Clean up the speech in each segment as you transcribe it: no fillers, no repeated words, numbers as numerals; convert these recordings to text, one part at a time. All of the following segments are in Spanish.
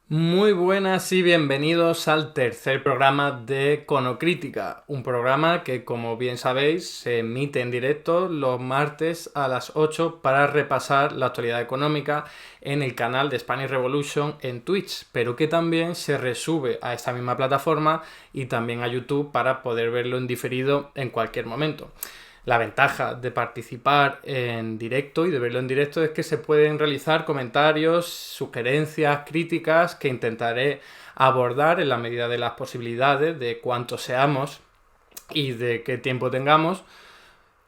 Muy buenas y bienvenidos al tercer programa de Econocrítica, un programa que, como bien sabéis, se emite en directo los martes a las 8 para repasar la actualidad económica en el canal de Spanish Revolution en Twitch, pero que también se resube a esta misma plataforma y también a YouTube para poder verlo en diferido en cualquier momento. La ventaja de participar en directo y de verlo en directo es que se pueden realizar comentarios, sugerencias, críticas que intentaré abordar en la medida de las posibilidades, de cuántos seamos y de qué tiempo tengamos.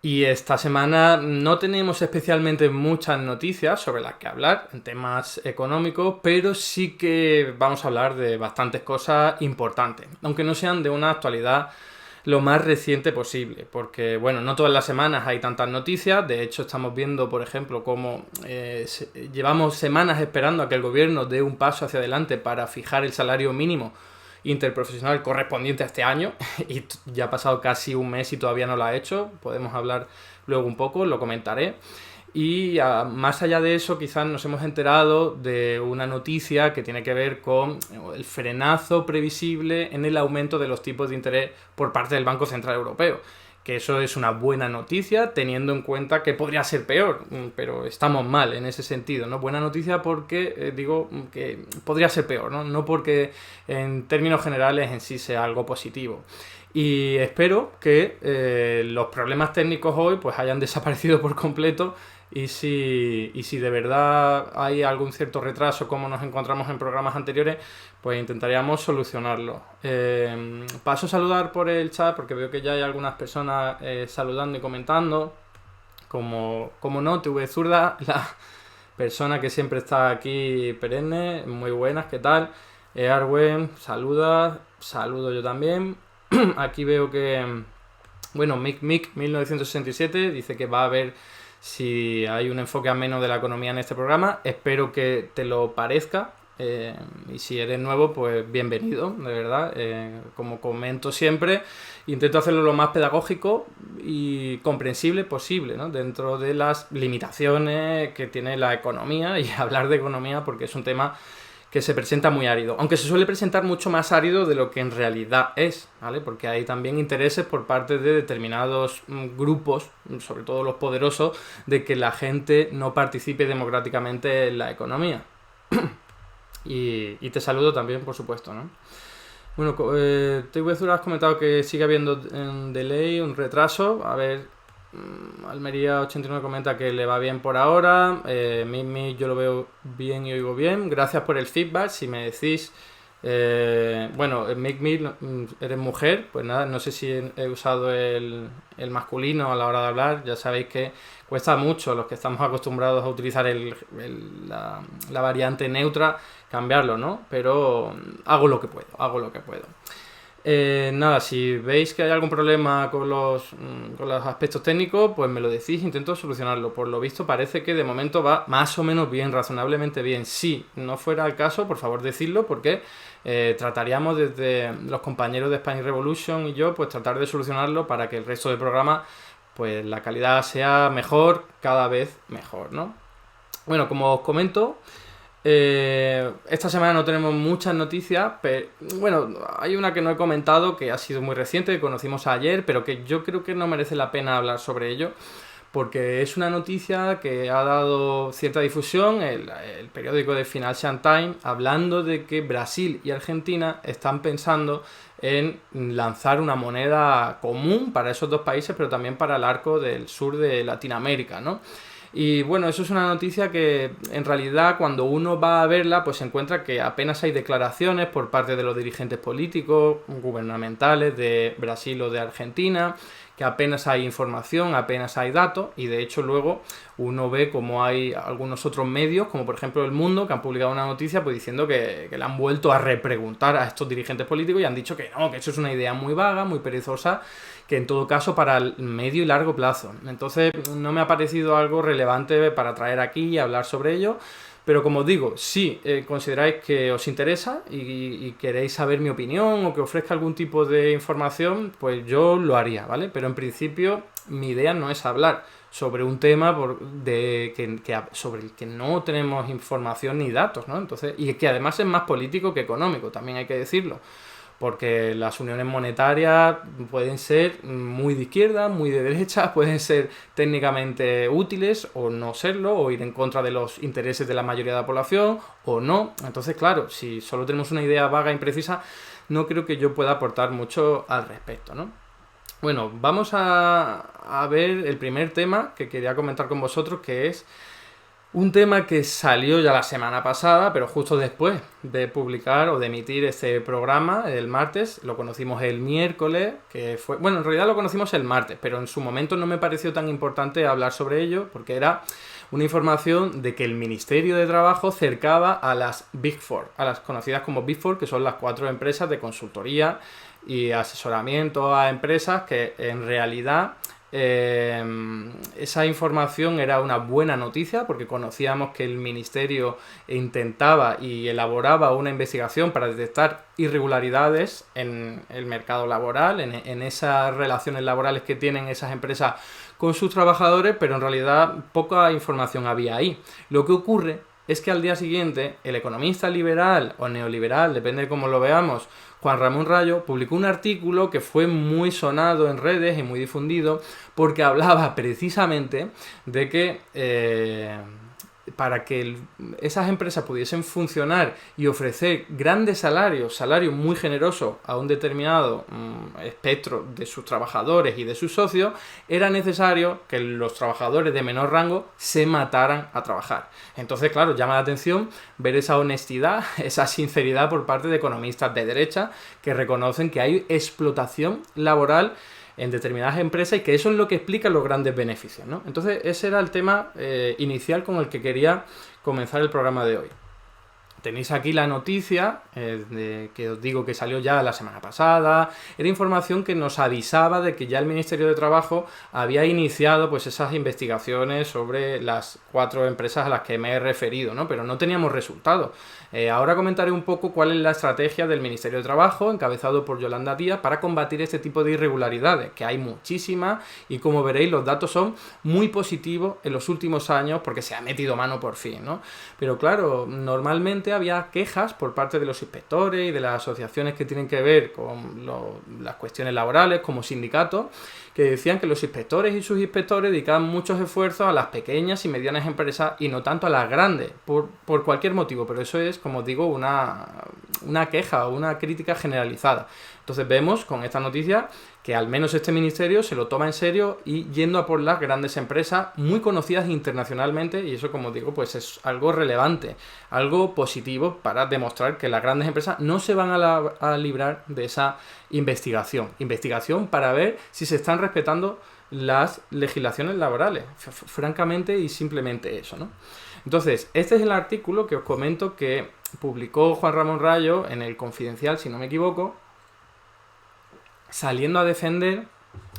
Y esta semana no tenemos especialmente muchas noticias sobre las que hablar en temas económicos, pero sí que vamos a hablar de bastantes cosas importantes, aunque no sean de una actualidad lo más reciente posible, porque bueno, no todas las semanas hay tantas noticias. De hecho, estamos viendo, por ejemplo, cómo llevamos semanas esperando a que el gobierno dé un paso hacia adelante para fijar el salario mínimo interprofesional correspondiente a este año y ya ha pasado casi un mes y todavía no lo ha hecho. Podemos hablar luego un poco, lo comentaré. Y más allá de eso, quizás nos hemos enterado de una noticia que tiene que ver con el frenazo previsible en el aumento de los tipos de interés por parte del Banco Central Europeo. Que eso es una buena noticia, teniendo en cuenta que podría ser peor, pero estamos mal en ese sentido, ¿no? Buena noticia porque digo que podría ser peor, ¿no? No porque en términos generales en sí sea algo positivo. Y espero que los problemas técnicos hoy pues hayan desaparecido por completo y si de verdad hay algún cierto retraso como nos encontramos en programas anteriores, pues intentaríamos solucionarlo. Paso a saludar por el chat porque veo que ya hay algunas personas saludando y comentando. Como no, TV Zurda, la persona que siempre está aquí perenne, muy buenas, ¿qué tal? Arwen, saludo yo también. Aquí veo que, bueno, Mick 1967 dice que va a ver si hay un enfoque ameno de la economía en este programa. Espero que te lo parezca. Y si eres nuevo, pues bienvenido, de verdad. Como comento siempre, intento hacerlo lo más pedagógico y comprensible posible, ¿no? Dentro de las limitaciones que tiene la economía y hablar de economía porque es un tema que se presenta muy árido, aunque se suele presentar mucho más árido de lo que en realidad es, ¿vale? Porque hay también intereses por parte de determinados grupos, sobre todo los poderosos, de que la gente no participe democráticamente en la economía. Y te saludo también, por supuesto, ¿no? Bueno, TV has comentado que sigue habiendo un delay, un retraso. A ver, Almería 89 comenta que le va bien por ahora. Mimi, yo lo veo bien y oigo bien. Gracias por el feedback. Si me decís, bueno, Mimi, eres mujer, pues nada, no sé si he usado el masculino a la hora de hablar. Ya sabéis que cuesta mucho, los que estamos acostumbrados a utilizar la variante neutra, cambiarlo, ¿no? Pero hago lo que puedo, hago lo que puedo. Nada, si veis que hay algún problema con los aspectos técnicos, pues me lo decís, intento solucionarlo. Por lo visto parece que de momento va más o menos bien, razonablemente bien. Si no fuera el caso, por favor decidlo, porque trataríamos desde los compañeros de Spanish Revolution y yo, pues tratar de solucionarlo para que el resto del programa, pues la calidad sea mejor, cada vez mejor, ¿no? Bueno, como os comento, esta semana no tenemos muchas noticias, pero bueno, hay una que no he comentado que ha sido muy reciente, que conocimos ayer, pero que yo creo que no merece la pena hablar sobre ello, porque es una noticia que ha dado cierta difusión, el periódico de Financial Times, hablando de que Brasil y Argentina están pensando en lanzar una moneda común para esos dos países, pero también para el arco del sur de Latinoamérica, ¿no? Y bueno, eso es una noticia que en realidad cuando uno va a verla pues se encuentra que apenas hay declaraciones por parte de los dirigentes políticos, gubernamentales de Brasil o de Argentina, que apenas hay información, apenas hay datos y de hecho luego uno ve como hay algunos otros medios, como por ejemplo El Mundo, que han publicado una noticia pues diciendo que le han vuelto a repreguntar a estos dirigentes políticos y han dicho que no, que eso es una idea muy vaga, muy perezosa, que en todo caso para el medio y largo plazo. Entonces no me ha parecido algo relevante para traer aquí y hablar sobre ello. Pero como os digo, si consideráis que os interesa y queréis saber mi opinión o que ofrezca algún tipo de información, pues yo lo haría, ¿vale? Pero en principio mi idea no es hablar sobre un tema sobre el que no tenemos información ni datos, ¿no? Entonces, y que además es más político que económico, también hay que decirlo. Porque las uniones monetarias pueden ser muy de izquierda, muy de derecha, pueden ser técnicamente útiles o no serlo, o ir en contra de los intereses de la mayoría de la población, o no. Entonces, claro, si solo tenemos una idea vaga e imprecisa, no creo que yo pueda aportar mucho al respecto, ¿no? Bueno, vamos a ver el primer tema que quería comentar con vosotros, que es un tema que salió ya la semana pasada, pero justo después de publicar o de emitir este programa, el martes. Lo conocimos el miércoles, que fue... Bueno, en realidad lo conocimos el martes, pero en su momento no me pareció tan importante hablar sobre ello, porque era una información de que el Ministerio de Trabajo cercaba a las Big Four, a las conocidas como Big Four, que son las 4 empresas de consultoría y asesoramiento a empresas que en realidad... esa información era una buena noticia porque conocíamos que el ministerio intentaba y elaboraba una investigación para detectar irregularidades en el mercado laboral, en esas relaciones laborales que tienen esas empresas con sus trabajadores, pero en realidad poca información había ahí. Lo que ocurre es que al día siguiente el economista liberal o neoliberal, depende de cómo lo veamos, Juan Ramón Rayo, publicó un artículo que fue muy sonado en redes y muy difundido porque hablaba precisamente de que para que esas empresas pudiesen funcionar y ofrecer grandes salarios muy generosos a un determinado espectro de sus trabajadores y de sus socios, era necesario que los trabajadores de menor rango se mataran a trabajar. Entonces, claro, llama la atención ver esa honestidad, esa sinceridad por parte de economistas de derecha que reconocen que hay explotación laboral en determinadas empresas y que eso es lo que explica los grandes beneficios, ¿no? Entonces ese era el tema inicial con el que quería comenzar el programa de hoy. Tenéis aquí la noticia que os digo que salió ya la semana pasada. Era información que nos avisaba de que ya el Ministerio de Trabajo había iniciado pues esas investigaciones sobre las 4 empresas a las que me he referido, ¿no? Pero no teníamos resultados. Ahora comentaré un poco cuál es la estrategia del Ministerio de Trabajo, encabezado por Yolanda Díaz, para combatir este tipo de irregularidades, que hay muchísimas y como veréis los datos son muy positivos en los últimos años porque se ha metido mano por fin, ¿no? Pero claro, normalmente había quejas por parte de los inspectores y de las asociaciones que tienen que ver con las cuestiones laborales como sindicatos, que decían que los inspectores y sus inspectores dedicaban muchos esfuerzos a las pequeñas y medianas empresas y no tanto a las grandes, por cualquier motivo, pero eso es, como os digo, una queja o una crítica generalizada. Entonces vemos con esta noticia que al menos este ministerio se lo toma en serio y yendo a por las grandes empresas muy conocidas internacionalmente, y eso, como digo, pues es algo relevante, algo positivo para demostrar que las grandes empresas no se van a librar de esa investigación para ver si se están respetando las legislaciones laborales, francamente y simplemente eso, ¿no? Entonces, este es el artículo que os comento que publicó Juan Ramón Rayo en El Confidencial, si no me equivoco, saliendo a defender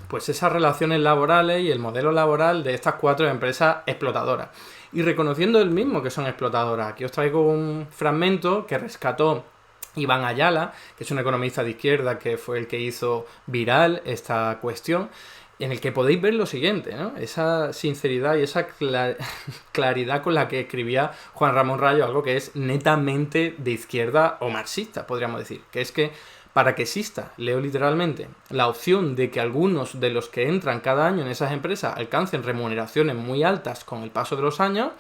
pues esas relaciones laborales y el modelo laboral de estas 4 empresas explotadoras y reconociendo él mismo que son explotadoras. Aquí os traigo un fragmento que rescató Iván Ayala, que es un economista de izquierda que fue el que hizo viral esta cuestión, en el que podéis ver lo siguiente, ¿no? Esa sinceridad y esa claridad con la que escribía Juan Ramón Rayo, algo que es netamente de izquierda o marxista, podríamos decir, que es que para que exista, leo literalmente, la opción de que algunos de los que entran cada año en esas empresas alcancen remuneraciones muy altas con el paso de los años,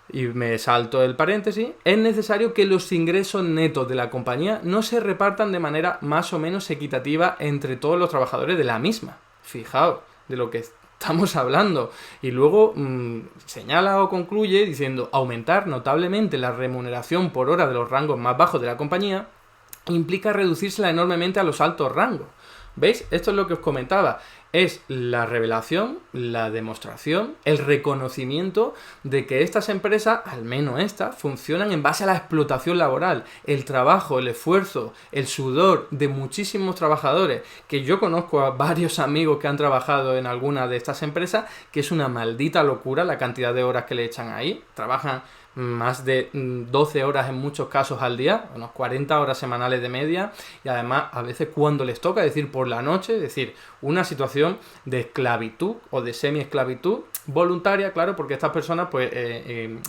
y me salto el paréntesis, es necesario que los ingresos netos de la compañía no se repartan de manera más o menos equitativa entre todos los trabajadores de la misma. Fijaos de lo que estamos hablando. Y luego señala o concluye diciendo aumentar notablemente la remuneración por hora de los rangos más bajos de la compañía implica reducírsela enormemente a los altos rangos. ¿Veis? Esto es lo que os comentaba. Es la revelación, la demostración, el reconocimiento de que estas empresas, al menos estas, funcionan en base a la explotación laboral, el trabajo, el esfuerzo, el sudor de muchísimos trabajadores, que yo conozco a varios amigos que han trabajado en alguna de estas empresas, que es una maldita locura la cantidad de horas que le echan ahí. Trabajan más de 12 horas en muchos casos al día, unos 40 horas semanales de media, y además a veces cuando les toca, es decir, por la noche, es decir, una situación de esclavitud o de semi-esclavitud voluntaria, claro, porque estas personas pues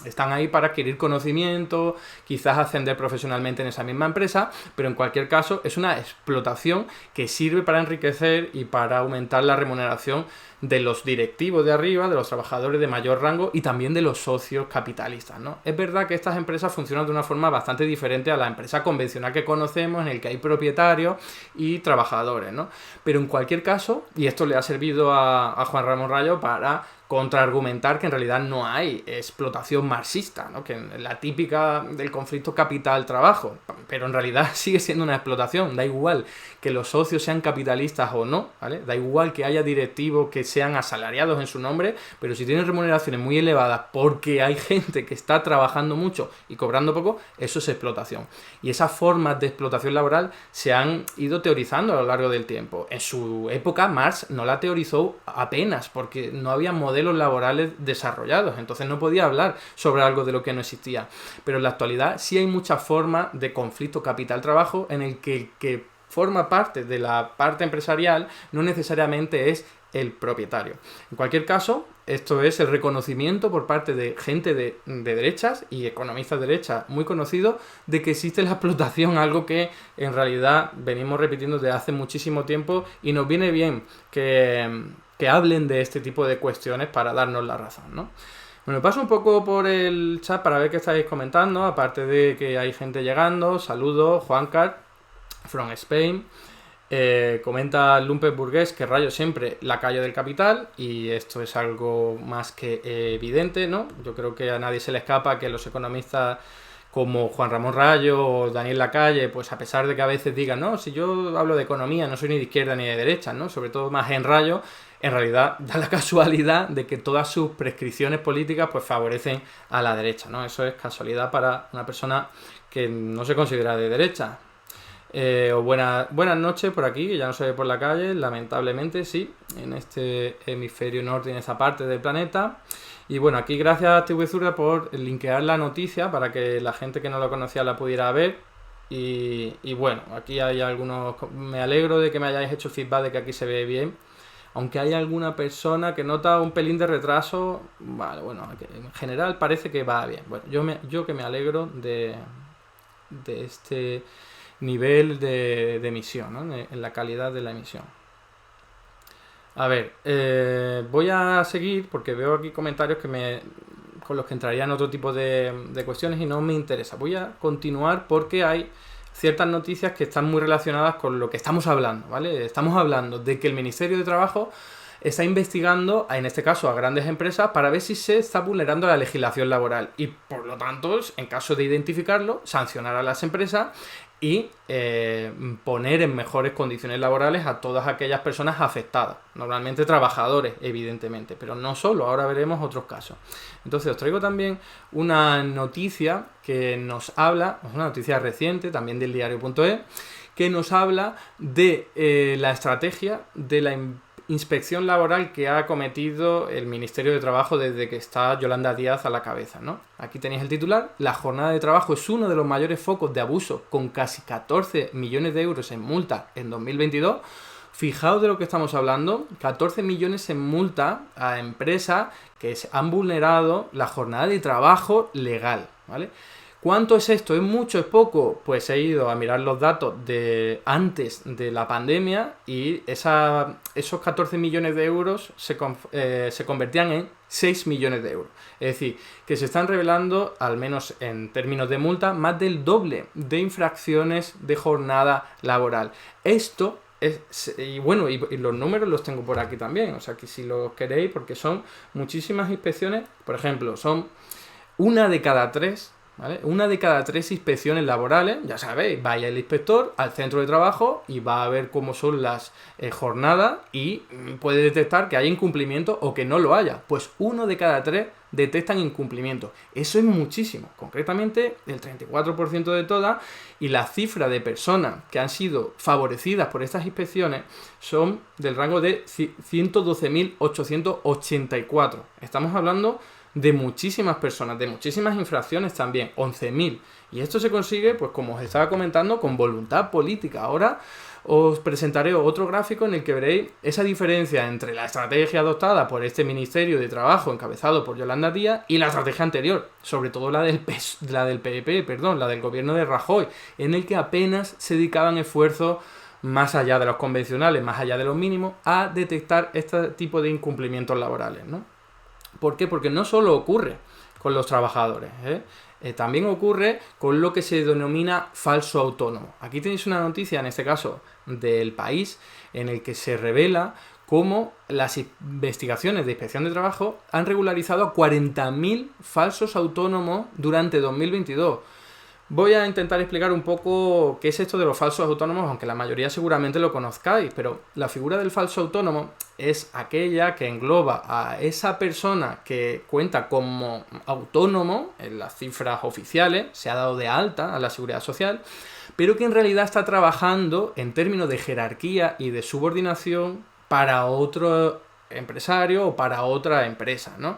están ahí para adquirir conocimiento, quizás ascender profesionalmente en esa misma empresa, pero en cualquier caso es una explotación que sirve para enriquecer y para aumentar la remuneración de los directivos de arriba, de los trabajadores de mayor rango y también de los socios capitalistas, ¿no? Es verdad que estas empresas funcionan de una forma bastante diferente a la empresa convencional que conocemos, en el que hay propietarios y trabajadores, ¿no? Pero en cualquier caso, y esto le ha servido a Juan Ramón Rayo para contraargumentar que en realidad no hay explotación marxista, ¿no? Que la típica del conflicto capital-trabajo, pero en realidad sigue siendo una explotación. Da igual que los socios sean capitalistas o no, ¿vale? Da igual que haya directivos que sean asalariados en su nombre, pero si tienen remuneraciones muy elevadas porque hay gente que está trabajando mucho y cobrando poco, eso es explotación. Y esas formas de explotación laboral se han ido teorizando a lo largo del tiempo. En su época Marx no la teorizó apenas porque no había modelos laborales desarrollados, entonces no podía hablar sobre algo de lo que no existía. Pero en la actualidad sí hay muchas formas de conflicto capital-trabajo en el que forma parte de la parte empresarial no necesariamente es el propietario. En cualquier caso, esto es el reconocimiento por parte de gente de derechas y economistas de derechas muy conocidos de que existe la explotación, algo que en realidad venimos repitiendo desde hace muchísimo tiempo y nos viene bien que hablen de este tipo de cuestiones para darnos la razón, ¿no? Bueno, paso un poco por el chat para ver qué estáis comentando, aparte de que hay gente llegando. Saludos, Juancar, from Spain. Comenta Lumpes Burgués que Rayo siempre la calle del capital, y esto es algo más que evidente, ¿no? Yo creo que a nadie se le escapa que los economistas como Juan Ramón Rayo o Daniel Lacalle, pues a pesar de que a veces digan, no, si yo hablo de economía no soy ni de izquierda ni de derecha, ¿no? Sobre todo más en Rayo, en realidad da la casualidad de que todas sus prescripciones políticas pues favorecen a la derecha, ¿no? Eso es casualidad para una persona que no se considera de derecha. Buenas noches por aquí, que ya no se ve por la calle, lamentablemente, sí, en este hemisferio norte y en esta parte del planeta. Y bueno, aquí gracias a TV Zurda por linkear la noticia para que la gente que no lo conocía la pudiera ver. Y bueno, aquí hay algunos... Me alegro de que me hayáis hecho feedback de que aquí se ve bien. Aunque hay alguna persona que nota un pelín de retraso, vale, bueno, en general parece que va bien. Bueno, yo que me alegro de este nivel de emisión, ¿no? En la calidad de la emisión. A ver, voy a seguir porque veo aquí comentarios con los que entraría en otro tipo de cuestiones y no me interesa. Voy a continuar porque hay ciertas noticias que están muy relacionadas con lo que estamos hablando, ¿vale? Estamos hablando de que el Ministerio de Trabajo está investigando, en este caso a grandes empresas, para ver si se está vulnerando la legislación laboral y, por lo tanto, en caso de identificarlo, sancionar a las empresas y poner en mejores condiciones laborales a todas aquellas personas afectadas, normalmente trabajadores, evidentemente, pero no solo, ahora veremos otros casos. Entonces os traigo también una noticia que nos habla, es una noticia reciente, también del diario.es, que nos habla de la estrategia de la inspección laboral que ha cometido el Ministerio de Trabajo desde que está Yolanda Díaz a la cabeza, ¿no? Aquí tenéis el titular: la jornada de trabajo es uno de los mayores focos de abuso, con casi 14 millones de euros en multa en 2022. Fijaos de lo que estamos hablando, 14 millones en multa a empresas que han vulnerado la jornada de trabajo legal, ¿vale? ¿Cuánto es esto? ¿Es mucho? ¿Es poco? Pues he ido a mirar los datos de antes de la pandemia y esos 14 millones de euros se convertían en 6 millones de euros. Es decir, que se están revelando, al menos en términos de multa, más del doble de infracciones de jornada laboral. Esto y bueno, y los números los tengo por aquí también, o sea que si los queréis, porque son muchísimas inspecciones. Por ejemplo, son una de cada tres, ¿vale? Una de cada tres inspecciones laborales, ya sabéis, vaya el inspector al centro de trabajo y va a ver cómo son las jornadas y puede detectar que hay incumplimiento o que no lo haya. Pues uno de cada tres detectan incumplimiento. Eso es muchísimo, concretamente el 34% de todas, y la cifra de personas que han sido favorecidas por estas inspecciones son del rango de 112.884. Estamos hablando de muchísimas personas, de muchísimas infracciones también, 11.000. Y esto se consigue, pues como os estaba comentando, con voluntad política. Ahora os presentaré otro gráfico en el que veréis esa diferencia entre la estrategia adoptada por este Ministerio de Trabajo encabezado por Yolanda Díaz y la estrategia anterior, sobre todo la del PP, la del gobierno de Rajoy, en el que apenas se dedicaban esfuerzos más allá de los convencionales, más allá de los mínimos, a detectar este tipo de incumplimientos laborales, ¿no? ¿Por qué? Porque no solo ocurre con los trabajadores, también ocurre con lo que se denomina falso autónomo. Aquí tenéis una noticia, en este caso, del País, en el que se revela cómo las investigaciones de inspección de trabajo han regularizado a 40.000 falsos autónomos durante 2022. Voy a intentar explicar un poco qué es esto de los falsos autónomos, aunque la mayoría seguramente lo conozcáis, pero la figura del falso autónomo es aquella que engloba a esa persona que cuenta como autónomo en las cifras oficiales, se ha dado de alta a la Seguridad Social, pero que en realidad está trabajando en términos de jerarquía y de subordinación para otro empresario o para otra empresa, ¿no?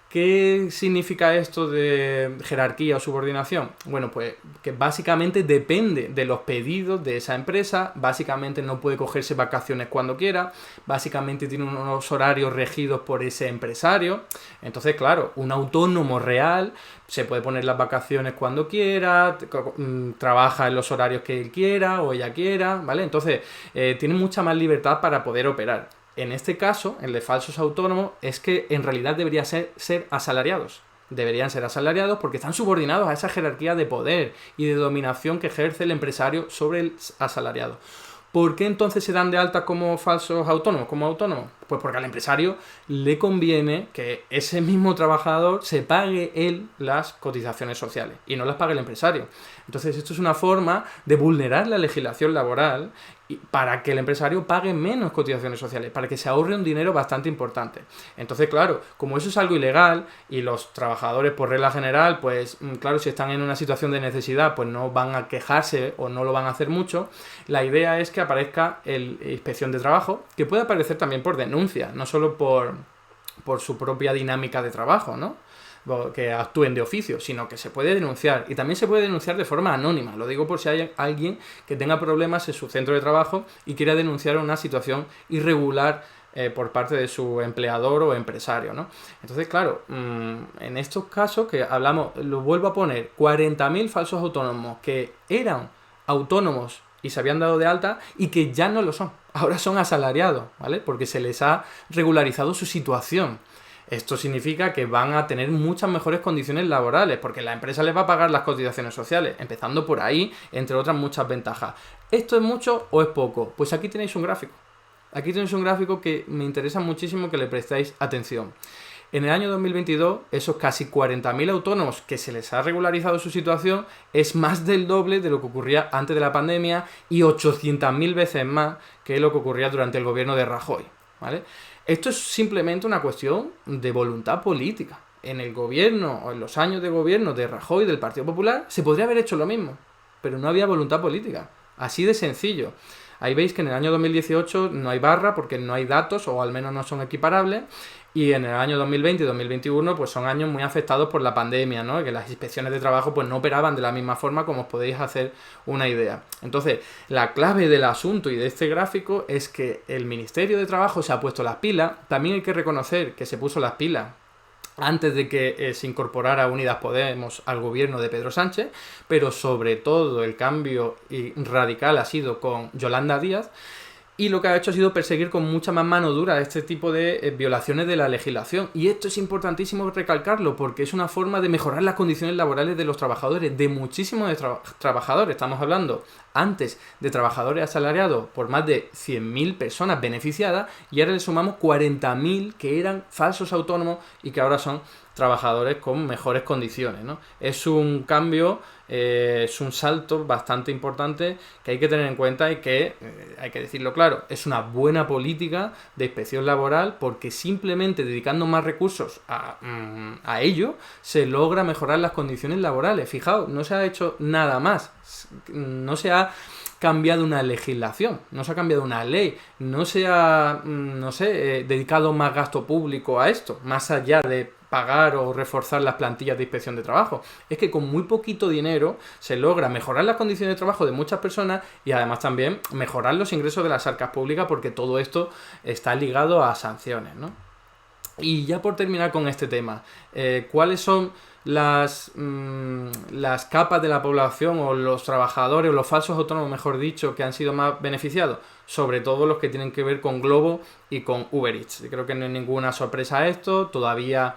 ¿Qué significa esto de jerarquía o subordinación? Bueno, pues que básicamente depende de los pedidos de esa empresa, básicamente no puede cogerse vacaciones cuando quiera, básicamente tiene unos horarios regidos por ese empresario. Entonces, claro, un autónomo real se puede poner las vacaciones cuando quiera, trabaja en los horarios que él quiera o ella quiera, ¿vale? Entonces, tiene mucha más libertad para poder operar. En este caso, el de falsos autónomos, es que en realidad deberían ser asalariados. Deberían ser asalariados porque están subordinados a esa jerarquía de poder y de dominación que ejerce el empresario sobre el asalariado. ¿Por qué entonces se dan de alta como falsos autónomos, como autónomos? Pues porque al empresario le conviene que ese mismo trabajador se pague él las cotizaciones sociales y no las pague el empresario. Entonces esto es una forma de vulnerar la legislación laboral para que el empresario pague menos cotizaciones sociales, para que se ahorre un dinero bastante importante. Entonces, claro, como eso es algo ilegal y los trabajadores, por regla general, pues claro, si están en una situación de necesidad, pues no van a quejarse o no lo van a hacer mucho, la idea es que aparezca el inspección de trabajo, que puede aparecer también por denuncia, no solo por su propia dinámica de trabajo, ¿no? Que actúen de oficio, sino que se puede denunciar. Y también se puede denunciar de forma anónima. Lo digo por si hay alguien que tenga problemas en su centro de trabajo y quiera denunciar una situación irregular por parte de su empleador o empresario, ¿no? Entonces, claro, en estos casos que hablamos, lo vuelvo a poner, 40.000 falsos autónomos que eran autónomos y se habían dado de alta y que ya no lo son. Ahora son asalariados, ¿vale? Porque se les ha regularizado su situación. Esto significa que van a tener muchas mejores condiciones laborales, porque la empresa les va a pagar las cotizaciones sociales, empezando por ahí, entre otras muchas ventajas. ¿Esto es mucho o es poco? Pues aquí tenéis un gráfico. Aquí tenéis un gráfico que me interesa muchísimo que le prestéis atención. En el año 2022, esos casi 40.000 autónomos que se les ha regularizado su situación es más del doble de lo que ocurría antes de la pandemia y 800.000 veces más que lo que ocurría durante el gobierno de Rajoy, ¿vale? Esto es simplemente una cuestión de voluntad política. En el gobierno o en los años de gobierno de Rajoy del Partido Popular se podría haber hecho lo mismo, pero no había voluntad política. Así de sencillo. Ahí veis que en el año 2018 no hay barra porque no hay datos o al menos no son equiparables, y en el año 2020 y 2021 pues son años muy afectados por la pandemia, ¿no? Que las inspecciones de trabajo pues no operaban de la misma forma, como os podéis hacer una idea. Entonces, la clave del asunto y de este gráfico es que el Ministerio de Trabajo se ha puesto las pilas. También hay que reconocer que se puso las pilas antes de que se incorporara Unidas Podemos al gobierno de Pedro Sánchez, pero sobre todo el cambio radical ha sido con Yolanda Díaz, y lo que ha hecho ha sido perseguir con mucha más mano dura este tipo de violaciones de la legislación. Y esto es importantísimo recalcarlo porque es una forma de mejorar las condiciones laborales de los trabajadores, de muchísimos trabajadores. Estamos hablando antes de trabajadores asalariados por más de 100.000 personas beneficiadas, y ahora le sumamos 40.000 que eran falsos autónomos y que ahora son trabajadores con mejores condiciones, ¿no? Es un cambio, es un salto bastante importante que hay que tener en cuenta y que, hay que decirlo claro, es una buena política de inspección laboral porque simplemente dedicando más recursos a ello se logra mejorar las condiciones laborales. Fijaos, no se ha hecho nada más, no se ha cambiado una legislación, no se ha cambiado una ley, no se ha, dedicado más gasto público a esto, más allá de pagar o reforzar las plantillas de inspección de trabajo. Es que con muy poquito dinero se logra mejorar las condiciones de trabajo de muchas personas y además también mejorar los ingresos de las arcas públicas, porque todo esto está ligado a sanciones, ¿no? Y ya por terminar con este tema, ¿cuáles son las capas de la población o los trabajadores o los falsos autónomos, mejor dicho, que han sido más beneficiados? Sobre todo los que tienen que ver con Glovo y con Uber Eats. Creo que no hay ninguna sorpresa esto. Todavía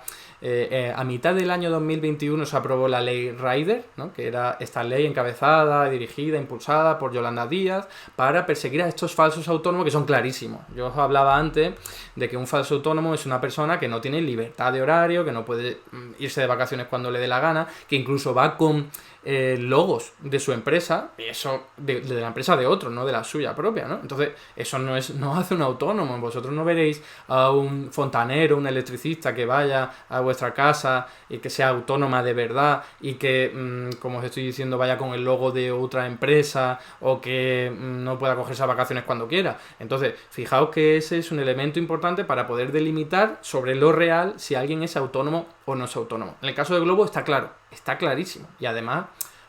a mitad del año 2021 se aprobó la ley Rider, ¿no? Que era esta ley encabezada, dirigida, impulsada por Yolanda Díaz para perseguir a estos falsos autónomos, que son clarísimos. Yo os hablaba antes de que un falso autónomo es una persona que no tiene libertad de horario, que no puede irse de vacaciones cuando le dé la gana, que incluso va con logos de su empresa, y eso de la empresa de otro, no de la suya propia, ¿no? Entonces, eso no hace un autónomo. Vosotros no veréis a un fontanero, un electricista que vaya a vuestra casa y que sea autónoma de verdad y que, como os estoy diciendo, vaya con el logo de otra empresa o que no pueda cogerse a vacaciones cuando quiera. Entonces, fijaos que ese es un elemento importante para poder delimitar sobre lo real si alguien es autónomo o no es autónomo. En el caso de Glovo está claro, está clarísimo. Y además,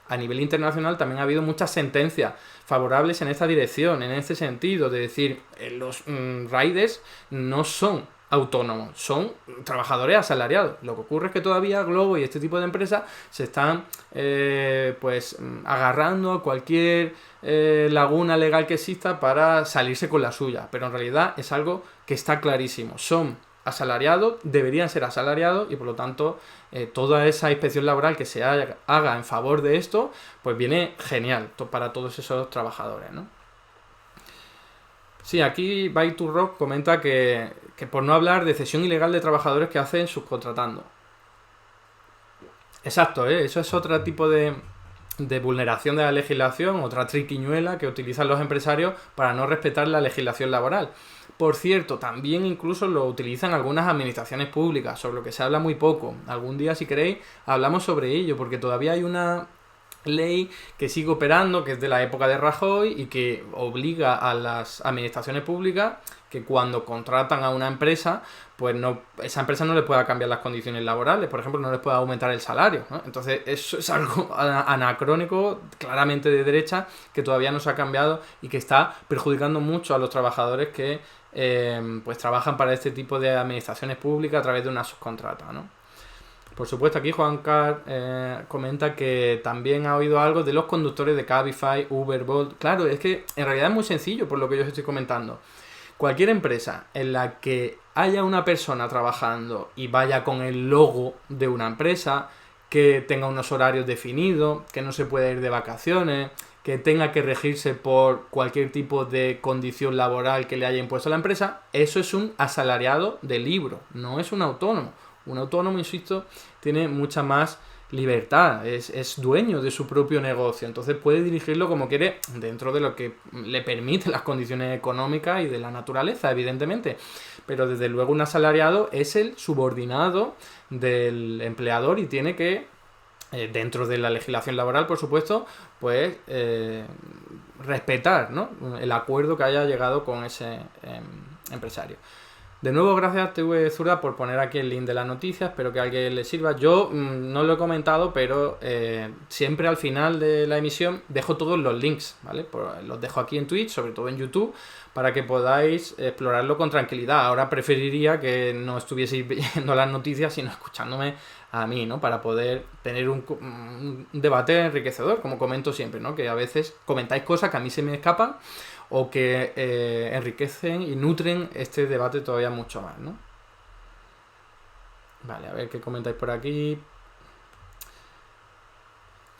a nivel internacional también ha habido muchas sentencias favorables en esta dirección, en este sentido, de decir, los riders no son autónomos, son trabajadores asalariados. Lo que ocurre es que todavía Glovo y este tipo de empresas se están agarrando a cualquier laguna legal que exista para salirse con la suya, pero en realidad es algo que está clarísimo. Son asalariados, deberían ser asalariados y por lo tanto toda esa inspección laboral que se haga en favor de esto, pues viene genial para todos esos trabajadores, ¿no? Sí, aquí By to Rock comenta que por no hablar de cesión ilegal de trabajadores que hacen subcontratando. Exacto, eso es otro tipo de vulneración de la legislación, otra triquiñuela que utilizan los empresarios para no respetar la legislación laboral. Por cierto, también incluso lo utilizan algunas administraciones públicas, sobre lo que se habla muy poco. Algún día, si queréis, hablamos sobre ello, porque todavía hay una ley que sigue operando, que es de la época de Rajoy y que obliga a las administraciones públicas que cuando contratan a una empresa, pues esa empresa no le pueda cambiar las condiciones laborales, por ejemplo, no les pueda aumentar el salario, ¿no? Entonces eso es algo anacrónico, claramente de derecha, que todavía no se ha cambiado y que está perjudicando mucho a los trabajadores que pues trabajan para este tipo de administraciones públicas a través de una subcontrata, ¿no? Por supuesto, aquí Juan Carr comenta que también ha oído algo de los conductores de Cabify, Uber, Bolt. Claro, es que en realidad es muy sencillo por lo que yo os estoy comentando. Cualquier empresa en la que haya una persona trabajando y vaya con el logo de una empresa, que tenga unos horarios definidos, que no se pueda ir de vacaciones, que tenga que regirse por cualquier tipo de condición laboral que le haya impuesto la empresa, eso es un asalariado de libro, no es un autónomo. Un autónomo, insisto, tiene mucha más libertad, es dueño de su propio negocio, entonces puede dirigirlo como quiere dentro de lo que le permiten las condiciones económicas y de la naturaleza, evidentemente, pero desde luego un asalariado es el subordinado del empleador y tiene que, dentro de la legislación laboral, por supuesto, pues respetar, ¿no?, el acuerdo que haya llegado con ese empresario. De nuevo, gracias TV Zurda por poner aquí el link de las noticias, espero que a alguien le sirva. Yo no lo he comentado, pero siempre al final de la emisión dejo todos los links, ¿vale? Los dejo aquí en Twitch, sobre todo en YouTube, para que podáis explorarlo con tranquilidad. Ahora preferiría que no estuvieseis viendo las noticias, sino escuchándome a mí, ¿no? Para poder tener un debate enriquecedor, como comento siempre, ¿no? Que a veces comentáis cosas que a mí se me escapan, o que enriquecen y nutren este debate todavía mucho más, ¿no? Vale, a ver qué comentáis por aquí.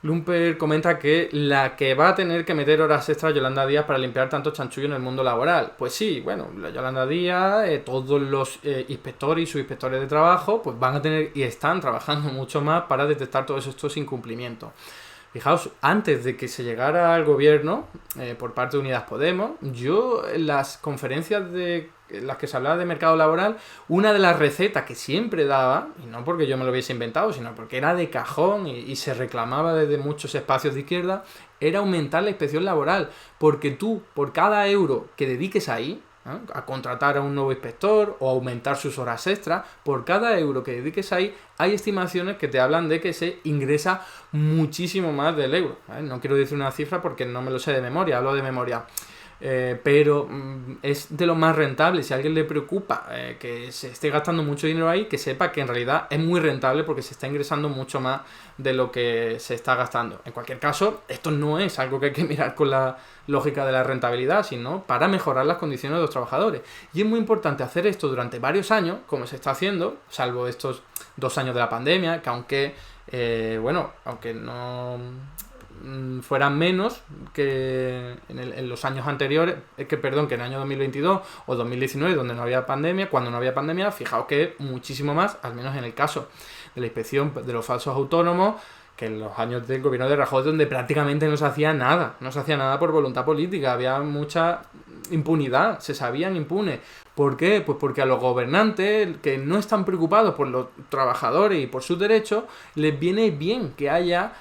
Lumper comenta que la que va a tener que meter horas extras Yolanda Díaz para limpiar tanto chanchullo en el mundo laboral. Pues sí, bueno, Yolanda Díaz, todos los inspectores y subinspectores de trabajo, pues van a tener y están trabajando mucho más para detectar todos estos incumplimientos. Fijaos, antes de que se llegara al gobierno por parte de Unidas Podemos, yo en las conferencias en las que se hablaba de mercado laboral, una de las recetas que siempre daba, y no porque yo me lo hubiese inventado, sino porque era de cajón y se reclamaba desde muchos espacios de izquierda, era aumentar la inspección laboral. Porque tú, por cada euro que dediques ahí, a contratar a un nuevo inspector o aumentar sus horas extras. Por cada euro que dediques ahí, hay estimaciones que te hablan de que se ingresa muchísimo más del euro, ¿vale? No quiero decir una cifra porque no me lo sé de memoria, hablo de memoria. Pero es de lo más rentable. Si a alguien le preocupa que se esté gastando mucho dinero ahí, que sepa que en realidad es muy rentable porque se está ingresando mucho más de lo que se está gastando. En cualquier caso, esto no es algo que hay que mirar con la lógica de la rentabilidad, sino para mejorar las condiciones de los trabajadores. Y es muy importante hacer esto durante varios años, como se está haciendo, salvo estos 2 años de la pandemia, que aunque no fueran menos que en los años anteriores, que en el año 2022 o 2019, donde no había pandemia, cuando no había pandemia, fijaos que muchísimo más, al menos en el caso de la inspección de los falsos autónomos, que en los años del gobierno de Rajoy, donde prácticamente no se hacía nada por voluntad política, había mucha impunidad, se sabían impunes. ¿Por qué? Pues porque a los gobernantes, que no están preocupados por los trabajadores y por sus derechos, les viene bien que haya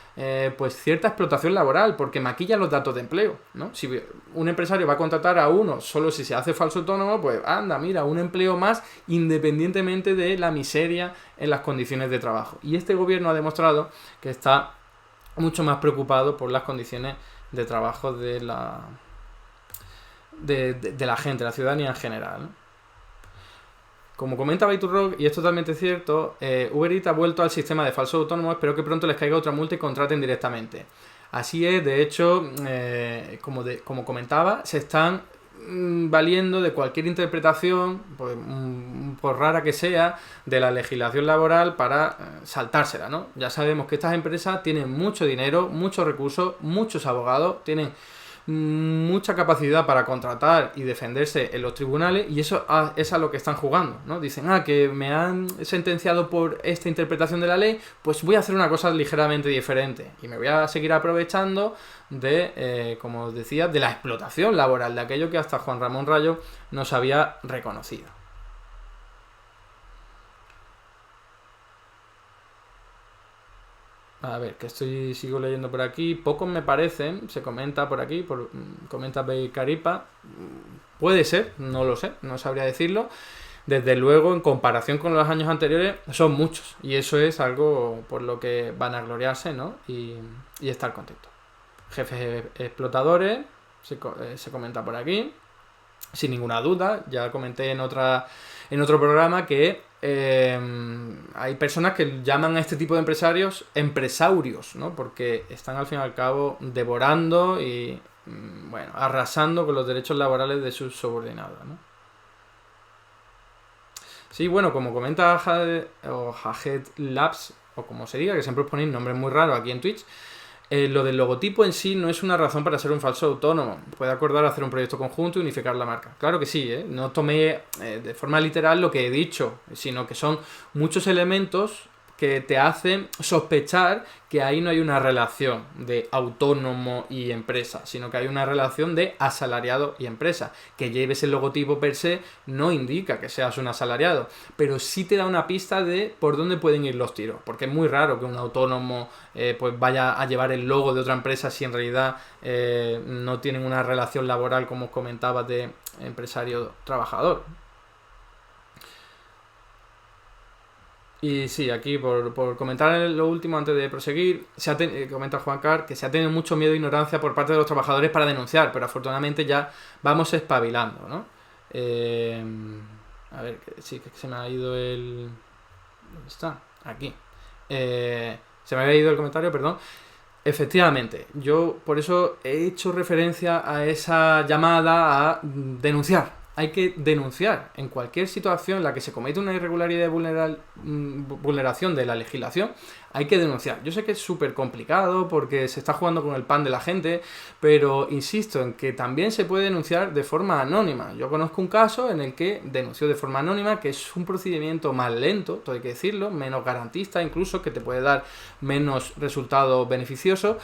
pues cierta explotación laboral, porque maquilla los datos de empleo, ¿no? Si un empresario va a contratar a uno solo si se hace falso autónomo, pues anda, mira, un empleo más independientemente de la miseria en las condiciones de trabajo. Y este gobierno ha demostrado que está mucho más preocupado por las condiciones de trabajo de la gente, la ciudadanía en general, ¿no? Como comenta Baiturrock, y es totalmente cierto, Uber Eats ha vuelto al sistema de falsos autónomos, espero que pronto les caiga otra multa y contraten directamente. Así es, de hecho, como comentaba, se están valiendo de cualquier interpretación, pues, por rara que sea, de la legislación laboral para saltársela, ¿no? Ya sabemos que estas empresas tienen mucho dinero, muchos recursos, muchos abogados, tienen mucha capacidad para contratar y defenderse en los tribunales, y eso es a lo que están jugando, ¿no? Dicen, que me han sentenciado por esta interpretación de la ley, pues voy a hacer una cosa ligeramente diferente y me voy a seguir aprovechando de, como os decía, de la explotación laboral, de aquello que hasta Juan Ramón Rayo nos había reconocido. A ver, que sigo leyendo por aquí. Pocos me parecen, se comenta por aquí, comenta Caripa. Puede ser, no lo sé, no sabría decirlo. Desde luego, en comparación con los años anteriores, son muchos. Y eso es algo por lo que van a gloriarse, ¿no? Y estar contentos. Jefes explotadores, se comenta por aquí. Sin ninguna duda, ya comenté en otro programa que hay personas que llaman a este tipo de empresarios empresaurios, ¿no? Porque están al fin y al cabo devorando y arrasando con los derechos laborales de sus subordinados, ¿no? Sí, bueno, como comenta Hajed Labs, o como se diga, que siempre os ponéis nombres muy raros aquí en Twitch, lo del logotipo en sí no es una razón para ser un falso autónomo. Puede acordar hacer un proyecto conjunto y unificar la marca. Claro que sí, no tomé de forma literal lo que he dicho, sino que son muchos elementos que te hacen sospechar que ahí no hay una relación de autónomo y empresa, sino que hay una relación de asalariado y empresa. Que lleves el logotipo per se no indica que seas un asalariado, pero sí te da una pista de por dónde pueden ir los tiros, porque es muy raro que un autónomo pues vaya a llevar el logo de otra empresa si en realidad no tienen una relación laboral, como os comentaba, de empresario-trabajador. Y sí, aquí por comentar lo último antes de proseguir, comenta Juan Car que se ha tenido mucho miedo e ignorancia por parte de los trabajadores para denunciar, pero afortunadamente ya vamos espabilando, ¿no? A ver, sí, que se me ha ido el... ¿Dónde está? Aquí. Se me había ido el comentario, perdón. Efectivamente, yo por eso he hecho referencia a esa llamada a denunciar. Hay que denunciar en cualquier situación en la que se comete una irregularidad de vulneración de la legislación. Hay que denunciar. Yo sé que es súper complicado porque se está jugando con el pan de la gente, pero insisto en que también se puede denunciar de forma anónima. Yo conozco un caso en el que denunció de forma anónima, que es un procedimiento más lento, todo hay que decirlo, menos garantista incluso, que te puede dar menos resultados beneficiosos,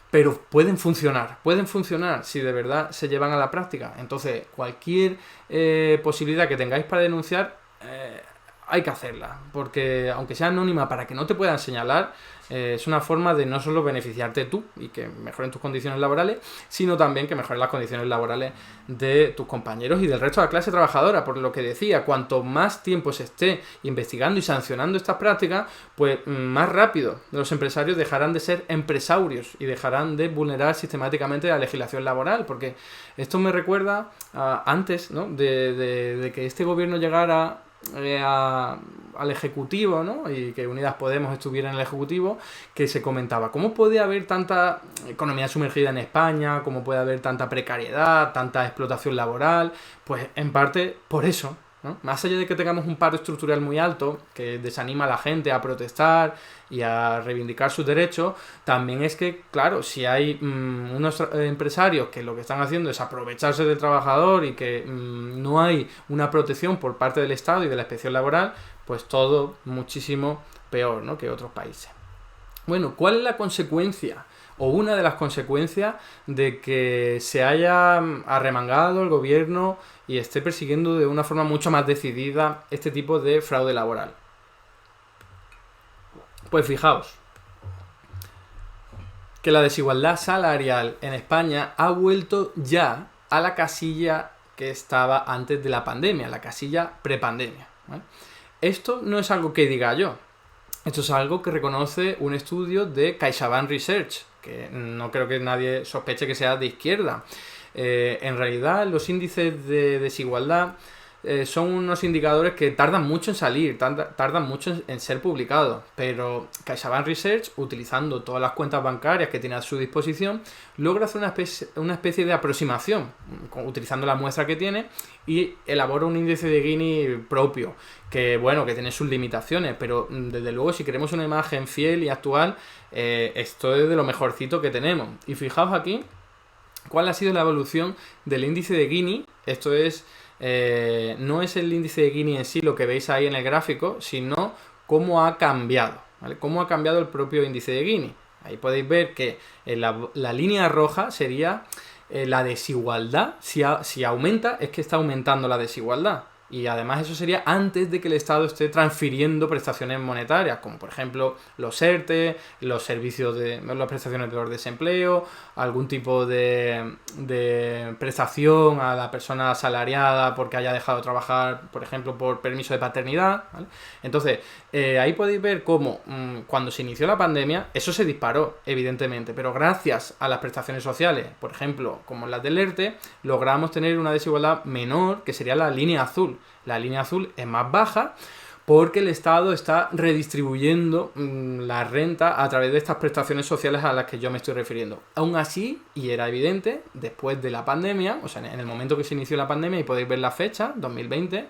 pero pueden funcionar si de verdad se llevan a la práctica. Entonces, cualquier posibilidad que tengáis para denunciar, hay que hacerla, porque aunque sea anónima para que no te puedan señalar, es una forma de no solo beneficiarte tú y que mejoren tus condiciones laborales, sino también que mejoren las condiciones laborales de tus compañeros y del resto de la clase trabajadora. Por lo que decía, cuanto más tiempo se esté investigando y sancionando estas prácticas, pues más rápido los empresarios dejarán de ser empresarios y dejarán de vulnerar sistemáticamente la legislación laboral, porque esto me recuerda a antes, ¿no?, de que este gobierno llegara al Ejecutivo, ¿no?, y que Unidas Podemos estuviera en el Ejecutivo, que se comentaba cómo puede haber tanta economía sumergida en España, cómo puede haber tanta precariedad, tanta explotación laboral. Pues en parte por eso, ¿no? Más allá de que tengamos un paro estructural muy alto, que desanima a la gente a protestar y a reivindicar sus derechos, también es que, claro, si hay unos empresarios que lo que están haciendo es aprovecharse del trabajador y que no hay una protección por parte del Estado y de la inspección laboral, pues todo muchísimo peor, ¿no?, que otros países. Bueno, ¿cuál es la consecuencia? O una de las consecuencias de que se haya arremangado el gobierno y esté persiguiendo de una forma mucho más decidida este tipo de fraude laboral. Pues fijaos, que la desigualdad salarial en España ha vuelto ya a la casilla que estaba antes de la pandemia, la casilla prepandemia, ¿vale? Esto no es algo que diga yo. Esto es algo que reconoce un estudio de CaixaBank Research, que no creo que nadie sospeche que sea de izquierda. En realidad, los índices de desigualdad son unos indicadores que tardan mucho en salir, tardan mucho en ser publicados, pero CaixaBank Research, utilizando todas las cuentas bancarias que tiene a su disposición, logra hacer una especie de aproximación, utilizando la muestra que tiene, y elabora un índice de Gini propio, que bueno, que tiene sus limitaciones, pero desde luego si queremos una imagen fiel y actual, esto es de lo mejorcito que tenemos. Y fijaos aquí cuál ha sido la evolución del índice de Gini. Esto es no es el índice de Gini en sí lo que veis ahí en el gráfico, sino cómo ha cambiado, ¿vale? Cómo ha cambiado el propio índice de Gini. Ahí podéis ver que la línea roja sería la desigualdad. Si aumenta, es que está aumentando la desigualdad. Y además eso sería antes de que el Estado esté transfiriendo prestaciones monetarias, como por ejemplo los ERTE, los servicios las prestaciones de los desempleo, algún tipo de prestación a la persona asalariada porque haya dejado de trabajar, por ejemplo, por permiso de paternidad, ¿vale? Entonces, ahí podéis ver cómo cuando se inició la pandemia, eso se disparó, evidentemente, pero gracias a las prestaciones sociales, por ejemplo, como las del ERTE, logramos tener una desigualdad menor, que sería la línea azul. La línea azul es más baja porque el Estado está redistribuyendo la renta a través de estas prestaciones sociales a las que yo me estoy refiriendo. Aún así, y era evidente, después de la pandemia, o sea, en el momento que se inició la pandemia, y podéis ver la fecha, 2020,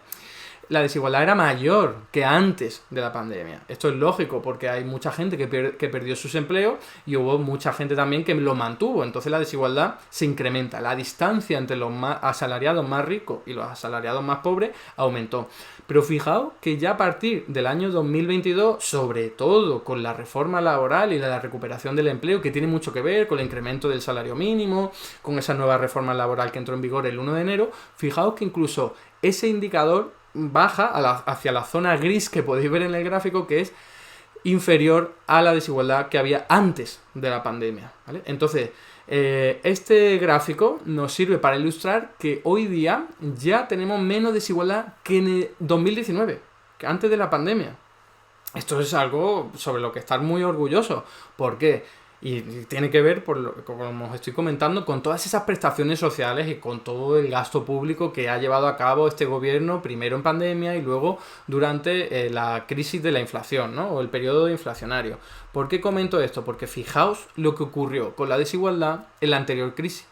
la desigualdad era mayor que antes de la pandemia. Esto es lógico porque hay mucha gente que perdió sus empleos y hubo mucha gente también que lo mantuvo. Entonces la desigualdad se incrementa. La distancia entre los asalariados más ricos y los asalariados más pobres aumentó. Pero fijaos que ya a partir del año 2022, sobre todo con la reforma laboral y la recuperación del empleo, que tiene mucho que ver con el incremento del salario mínimo, con esa nueva reforma laboral que entró en vigor el 1 de enero, fijaos que incluso ese indicador baja hacia la zona gris que podéis ver en el gráfico, que es inferior a la desigualdad que había antes de la pandemia, ¿vale? Entonces, este gráfico nos sirve para ilustrar que hoy día ya tenemos menos desigualdad que en el 2019, que antes de la pandemia. Esto es algo sobre lo que estar muy orgulloso. ¿Por qué? Y tiene que ver, como os estoy comentando, con todas esas prestaciones sociales y con todo el gasto público que ha llevado a cabo este gobierno, primero en pandemia y luego durante la crisis de la inflación, ¿no?, o el periodo inflacionario. ¿Por qué comento esto? Porque fijaos lo que ocurrió con la desigualdad en la anterior crisis.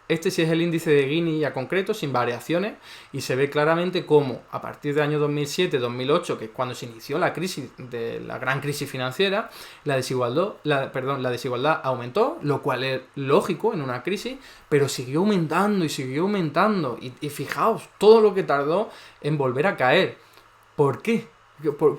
Este sí es el índice de Gini ya concreto, sin variaciones, y se ve claramente cómo a partir del año 2007-2008, que es cuando se inició la crisis, de la gran crisis financiera, la desigualdad aumentó, lo cual es lógico en una crisis, pero siguió aumentando y siguió aumentando. Y fijaos todo lo que tardó en volver a caer. ¿Por qué?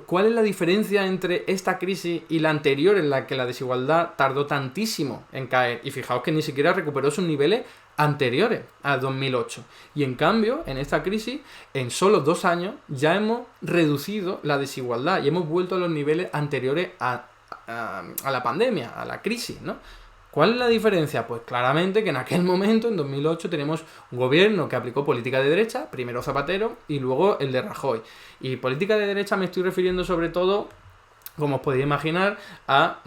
¿Cuál es la diferencia entre esta crisis y la anterior, en la que la desigualdad tardó tantísimo en caer? Y fijaos que ni siquiera recuperó sus niveles anteriores al 2008. Y en cambio, en esta crisis, en solo 2 años, ya hemos reducido la desigualdad y hemos vuelto a los niveles anteriores a la pandemia, a la crisis, ¿no? ¿Cuál es la diferencia? Pues claramente que en aquel momento, en 2008, tenemos un gobierno que aplicó política de derecha, primero Zapatero y luego el de Rajoy. Y política de derecha me estoy refiriendo sobre todo, como os podéis imaginar, a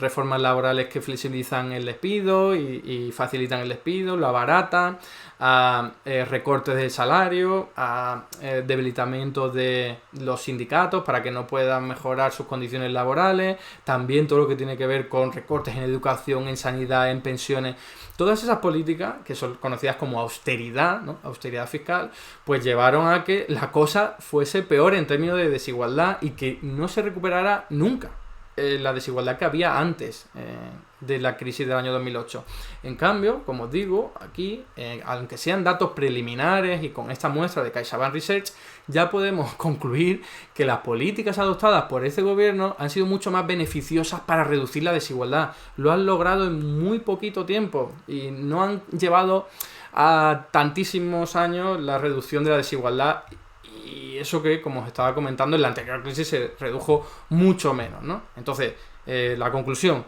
reformas laborales que flexibilizan el despido y facilitan el despido, lo abaratan, a recortes del salario, a debilitamiento de los sindicatos para que no puedan mejorar sus condiciones laborales, también todo lo que tiene que ver con recortes en educación, en sanidad, en pensiones. Todas esas políticas, que son conocidas como austeridad, ¿no? Austeridad fiscal, pues llevaron a que la cosa fuese peor en términos de desigualdad y que no se recuperara nunca la desigualdad que había antes de la crisis del año 2008. En cambio, como os digo, aquí, aunque sean datos preliminares y con esta muestra de CaixaBank Research, ya podemos concluir que las políticas adoptadas por este gobierno han sido mucho más beneficiosas para reducir la desigualdad. Lo han logrado en muy poquito tiempo y no han llevado a tantísimos años la reducción de la desigualdad. Y eso que, como os estaba comentando, en la anterior crisis se redujo mucho menos, ¿no? Entonces, la conclusión: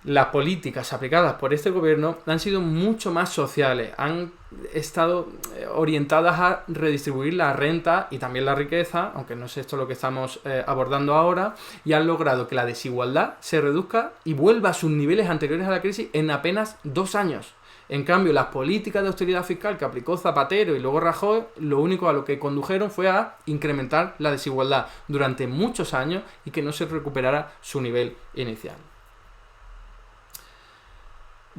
las políticas aplicadas por este gobierno han sido mucho más sociales, han estado orientadas a redistribuir la renta y también la riqueza, aunque no es esto lo que estamos abordando ahora, y han logrado que la desigualdad se reduzca y vuelva a sus niveles anteriores a la crisis en apenas 2 años. En cambio, las políticas de austeridad fiscal que aplicó Zapatero y luego Rajoy, lo único a lo que condujeron fue a incrementar la desigualdad durante muchos años y que no se recuperara su nivel inicial.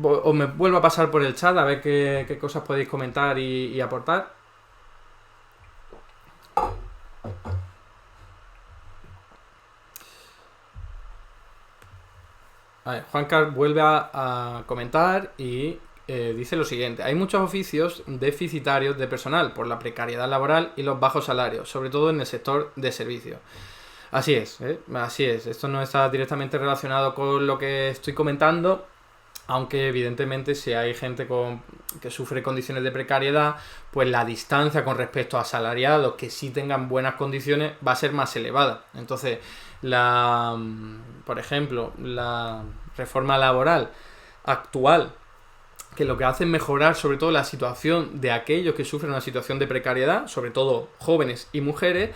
Os me vuelvo a pasar por el chat a ver qué cosas podéis comentar y aportar. A ver, Juan Carlos vuelve a comentar y dice lo siguiente: hay muchos oficios deficitarios de personal por la precariedad laboral y los bajos salarios, sobre todo en el sector de servicios. Así es, así es. Esto no está directamente relacionado con lo que estoy comentando, aunque evidentemente si hay gente que sufre condiciones de precariedad, pues la distancia con respecto a asalariados que sí tengan buenas condiciones va a ser más elevada. Entonces, por ejemplo, la reforma laboral actual, que lo que hace es mejorar sobre todo la situación de aquellos que sufren una situación de precariedad, sobre todo jóvenes y mujeres,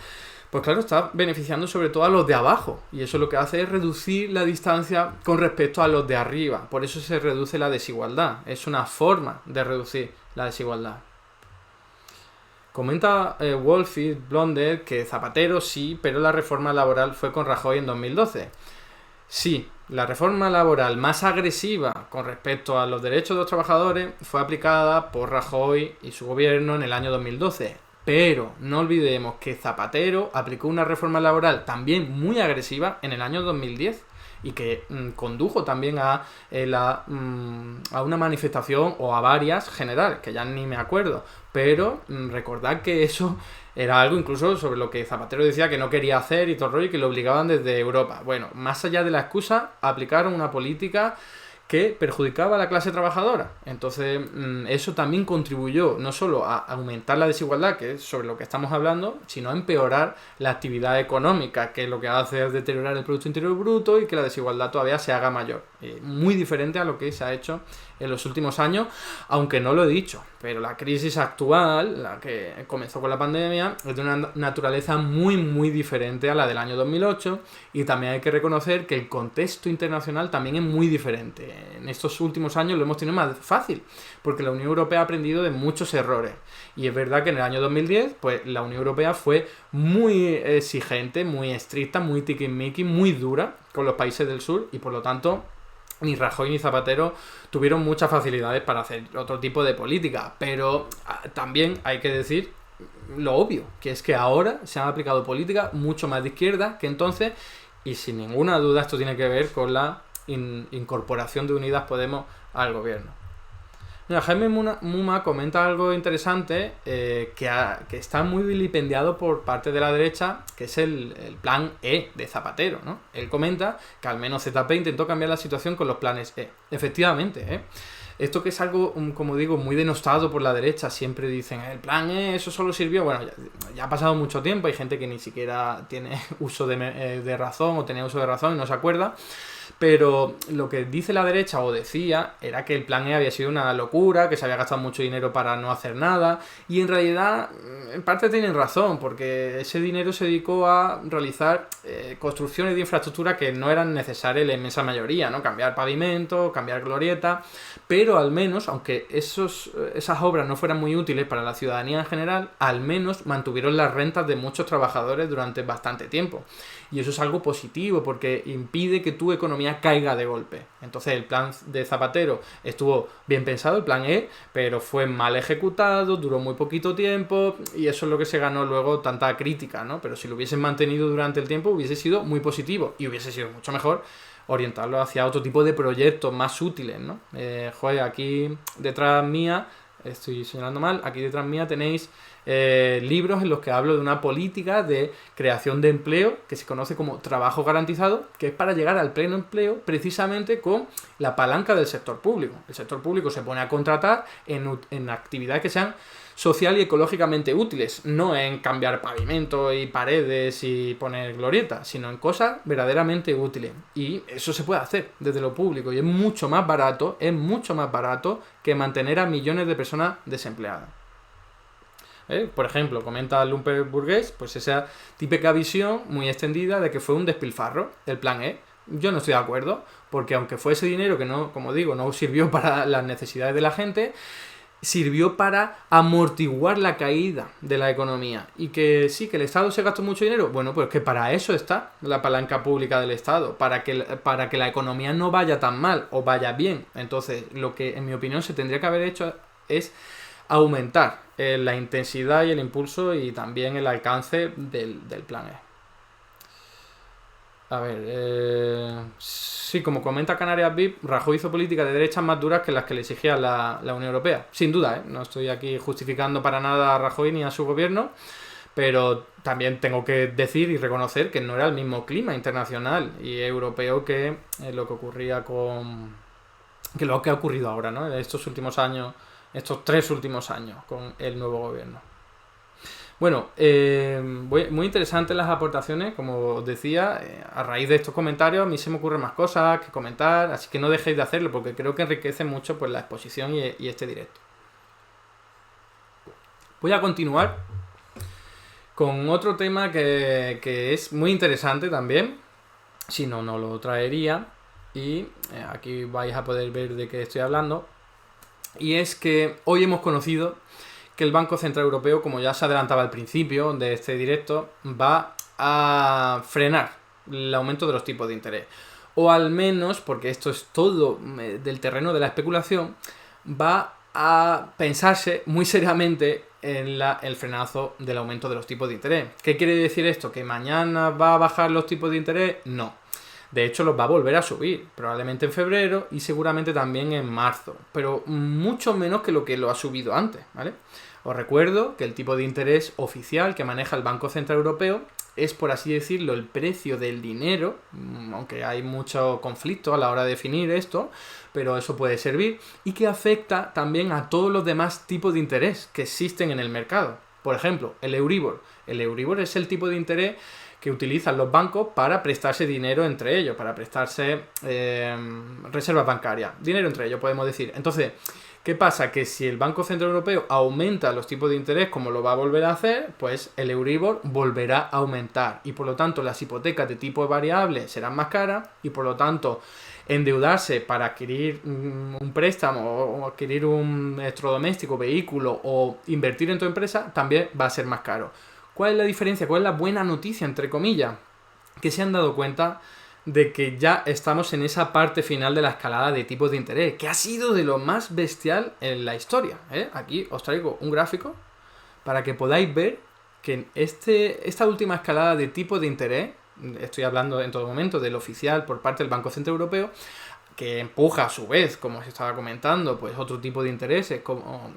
pues claro, está beneficiando sobre todo a los de abajo. Y eso lo que hace es reducir la distancia con respecto a los de arriba. Por eso se reduce la desigualdad. Es una forma de reducir la desigualdad. Comenta Wolfie Blonder que Zapatero sí, pero la reforma laboral fue con Rajoy en 2012. Sí, la reforma laboral más agresiva con respecto a los derechos de los trabajadores fue aplicada por Rajoy y su gobierno en el año 2012. Pero no olvidemos que Zapatero aplicó una reforma laboral también muy agresiva en el año 2010 y que condujo también a una manifestación o a varias generales, que ya ni me acuerdo. Pero recordad que eso era algo incluso sobre lo que Zapatero decía que no quería hacer y todo el rollo y que lo obligaban desde Europa. Bueno, más allá de la excusa, aplicaron una política que perjudicaba a la clase trabajadora. Entonces, eso también contribuyó no solo a aumentar la desigualdad, que es sobre lo que estamos hablando, sino a empeorar la actividad económica, que lo que hace es deteriorar el Producto Interior Bruto y que la desigualdad todavía se haga mayor. Muy diferente a lo que se ha hecho en los últimos años, aunque no lo he dicho, pero la crisis actual, la que comenzó con la pandemia, es de una naturaleza muy, muy diferente a la del año 2008 y también hay que reconocer que el contexto internacional también es muy diferente. En estos últimos años lo hemos tenido más fácil, porque la Unión Europea ha aprendido de muchos errores. Y es verdad que en el año 2010, pues la Unión Europea fue muy exigente, muy estricta, muy tiquismiquis, muy dura con los países del sur y por lo tanto ni Rajoy ni Zapatero tuvieron muchas facilidades para hacer otro tipo de política. Pero también hay que decir lo obvio, que es que ahora se han aplicado políticas mucho más de izquierda que entonces y sin ninguna duda esto tiene que ver con la incorporación de Unidas Podemos al gobierno. Mira, Jaime Muma comenta algo interesante que está muy vilipendiado por parte de la derecha, que es el plan E de Zapatero, ¿no? Él comenta que al menos ZP intentó cambiar la situación con los planes E. Efectivamente, ¿eh? Esto que es algo, como digo, muy denostado por la derecha, siempre dicen, el plan E, eso solo sirvió, bueno, ya ha pasado mucho tiempo, hay gente que ni siquiera tiene uso de razón o tenía uso de razón y no se acuerda. Pero lo que dice la derecha, o decía, era que el plan E había sido una locura, que se había gastado mucho dinero para no hacer nada, y en realidad, en parte tienen razón, porque ese dinero se dedicó a realizar construcciones de infraestructura que no eran necesarias en la inmensa mayoría, ¿no? Cambiar pavimento, cambiar glorieta, pero al menos, aunque esas obras no fueran muy útiles para la ciudadanía en general, al menos mantuvieron las rentas de muchos trabajadores durante bastante tiempo. Y eso es algo positivo porque impide que tu economía caiga de golpe. Entonces el plan de Zapatero estuvo bien pensado, el plan E, pero fue mal ejecutado, duró muy poquito tiempo y eso es lo que se ganó luego tanta crítica, ¿no? Pero si lo hubiesen mantenido durante el tiempo hubiese sido muy positivo y hubiese sido mucho mejor orientarlo hacia otro tipo de proyectos más útiles, ¿no? Aquí detrás mía, estoy señalando mal, aquí detrás mía tenéis libros en los que hablo de una política de creación de empleo que se conoce como trabajo garantizado, que es para llegar al pleno empleo precisamente con la palanca del sector público. El sector público se pone a contratar en actividades que sean social y ecológicamente útiles, no en cambiar pavimento y paredes y poner glorietas, sino en cosas verdaderamente útiles. Y eso se puede hacer desde lo público y es mucho más barato que mantener a millones de personas desempleadas. Por ejemplo, comenta Lumper Burgués, pues esa típica visión muy extendida de que fue un despilfarro el plan E. Yo no estoy de acuerdo, porque aunque fue ese dinero que no, como digo, no sirvió para las necesidades de la gente, sirvió para amortiguar la caída de la economía. Y que sí, que el Estado se gastó mucho dinero. Bueno, pues que para eso está la palanca pública del Estado, para que la economía no vaya tan mal o vaya bien. Entonces, lo que en mi opinión se tendría que haber hecho es aumentar la intensidad y el impulso y también el alcance del plan E. A ver, sí, como comenta Canarias VIP, Rajoy hizo políticas de derechas más duras que las que le exigía la Unión Europea. Sin duda, no estoy aquí justificando para nada a Rajoy ni a su gobierno, pero también tengo que decir y reconocer que no era el mismo clima internacional y europeo que lo que ocurría que lo que ha ocurrido ahora, ¿no? En estos últimos años, estos 3 últimos años con el nuevo gobierno. Bueno, muy interesantes las aportaciones, como os decía, a raíz de estos comentarios a mí se me ocurren más cosas que comentar, así que no dejéis de hacerlo porque creo que enriquece mucho pues, la exposición y este directo. Voy a continuar con otro tema que es muy interesante también, si no, no lo traería, y aquí vais a poder ver de qué estoy hablando, y es que hoy hemos conocido que el Banco Central Europeo, como ya se adelantaba al principio de este directo, va a frenar el aumento de los tipos de interés. O al menos, porque esto es todo del terreno de la especulación, va a pensarse muy seriamente en el frenazo del aumento de los tipos de interés. ¿Qué quiere decir esto? ¿Que mañana va a bajar los tipos de interés? No. De hecho, los va a volver a subir, probablemente en febrero y seguramente también en marzo, pero mucho menos que lo ha subido antes, ¿vale? Os recuerdo que el tipo de interés oficial que maneja el Banco Central Europeo es, por así decirlo, el precio del dinero, aunque hay mucho conflicto a la hora de definir esto, pero eso puede servir, y que afecta también a todos los demás tipos de interés que existen en el mercado. Por ejemplo, el Euribor. El Euribor es el tipo de interés que utilizan los bancos para prestarse dinero entre ellos, para prestarse reservas bancarias. Dinero entre ellos, podemos decir. Entonces, ¿qué pasa? Que si el Banco Central Europeo aumenta los tipos de interés, como lo va a volver a hacer, pues el Euribor volverá a aumentar. Y por lo tanto, las hipotecas de tipo variable serán más caras y por lo tanto, endeudarse para adquirir un préstamo o adquirir un electrodoméstico, vehículo o invertir en tu empresa también va a ser más caro. ¿Cuál es la diferencia? ¿Cuál es la buena noticia, entre comillas? Que se han dado cuenta de que ya estamos en esa parte final de la escalada de tipos de interés, que ha sido de lo más bestial en la historia. Aquí os traigo un gráfico para que podáis ver que en esta última escalada de tipos de interés, estoy hablando en todo momento del oficial por parte del Banco Central Europeo, que empuja a su vez, como se estaba comentando, pues otro tipo de intereses, como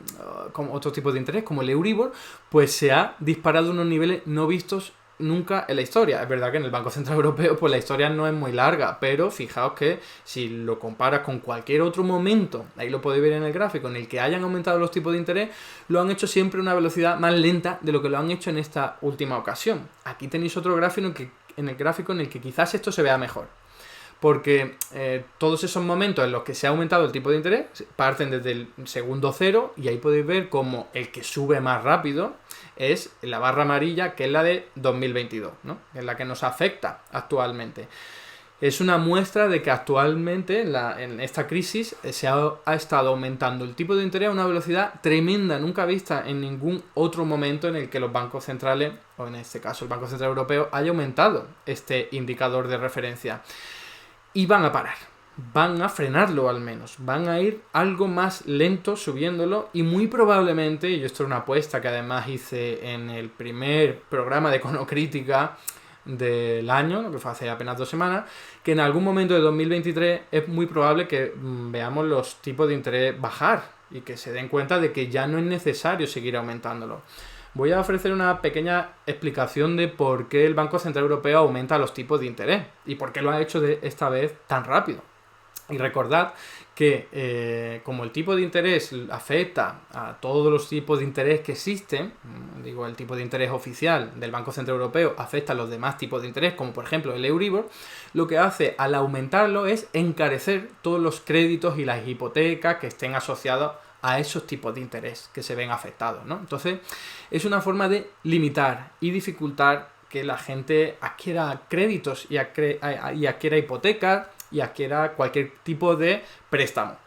otro tipo de interés, como el Euribor, pues se ha disparado a unos niveles no vistos nunca en la historia. Es verdad que en el Banco Central Europeo pues la historia no es muy larga, pero fijaos que si lo comparas con cualquier otro momento, ahí lo podéis ver en el gráfico, en el que hayan aumentado los tipos de interés, lo han hecho siempre a una velocidad más lenta de lo que lo han hecho en esta última ocasión. Aquí tenéis otro gráfico en el gráfico en el que quizás esto se vea mejor. Porque todos esos momentos en los que se ha aumentado el tipo de interés parten desde el segundo cero, y ahí podéis ver como el que sube más rápido es la barra amarilla, que es la de 2022, ¿no? Es la que nos afecta actualmente. Es una muestra de que actualmente en esta crisis se ha estado aumentando el tipo de interés a una velocidad tremenda, nunca vista en ningún otro momento en el que los bancos centrales, o en este caso el Banco Central Europeo, haya aumentado este indicador de referencia. Y van a parar, van a frenarlo al menos, van a ir algo más lento subiéndolo, y muy probablemente, y esto es una apuesta que además hice en el primer programa de Econocrítica del año, que fue hace apenas 2 semanas, que en algún momento de 2023 es muy probable que veamos los tipos de interés bajar y que se den cuenta de que ya no es necesario seguir aumentándolo. Voy a ofrecer una pequeña explicación de por qué el Banco Central Europeo aumenta los tipos de interés y por qué lo ha hecho de esta vez tan rápido. Y recordad que como el tipo de interés afecta a todos los tipos de interés que existen, digo, el tipo de interés oficial del Banco Central Europeo afecta a los demás tipos de interés, como por ejemplo el Euribor, lo que hace al aumentarlo es encarecer todos los créditos y las hipotecas que estén asociados a esos tipos de interés que se ven afectados, ¿no? Entonces, es una forma de limitar y dificultar que la gente adquiera créditos y adquiera hipotecas y adquiera cualquier tipo de préstamo,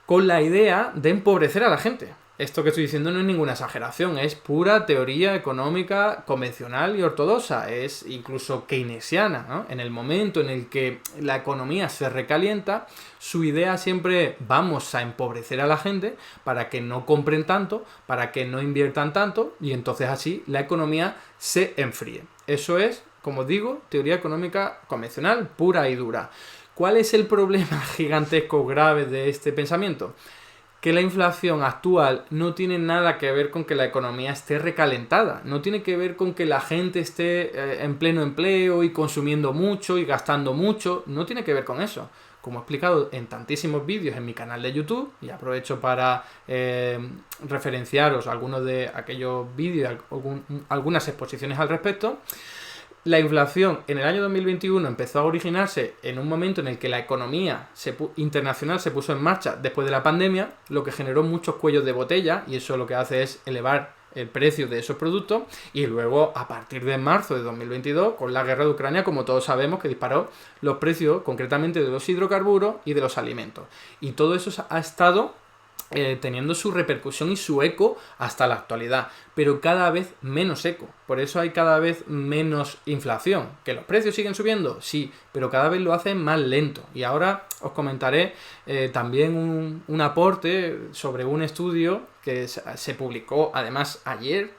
con la idea de empobrecer a la gente. Esto que estoy diciendo no es ninguna exageración, es pura teoría económica convencional y ortodoxa, es incluso keynesiana, ¿no? En el momento en el que la economía se recalienta, su idea siempre es: vamos a empobrecer a la gente para que no compren tanto, para que no inviertan tanto, y entonces así la economía se enfríe. Eso es, como digo, teoría económica convencional, pura y dura. ¿Cuál es el problema gigantesco, grave de este pensamiento? Que la inflación actual no tiene nada que ver con que la economía esté recalentada, no tiene que ver con que la gente esté en pleno empleo y consumiendo mucho y gastando mucho, no tiene que ver con eso. Como he explicado en tantísimos vídeos en mi canal de YouTube, y aprovecho para referenciaros algunos de aquellos vídeos, algunas exposiciones al respecto. La inflación en el año 2021 empezó a originarse en un momento en el que la economía internacional se puso en marcha después de la pandemia, lo que generó muchos cuellos de botella, y eso lo que hace es elevar el precio de esos productos, y luego a partir de marzo de 2022, con la guerra de Ucrania, como todos sabemos, que disparó los precios concretamente de los hidrocarburos y de los alimentos. Y todo eso ha estado teniendo su repercusión y su eco hasta la actualidad, pero cada vez menos eco. Por eso hay cada vez menos inflación. ¿Que los precios siguen subiendo? Sí, pero cada vez lo hacen más lento. Y ahora os comentaré también un aporte sobre un estudio que se publicó además ayer,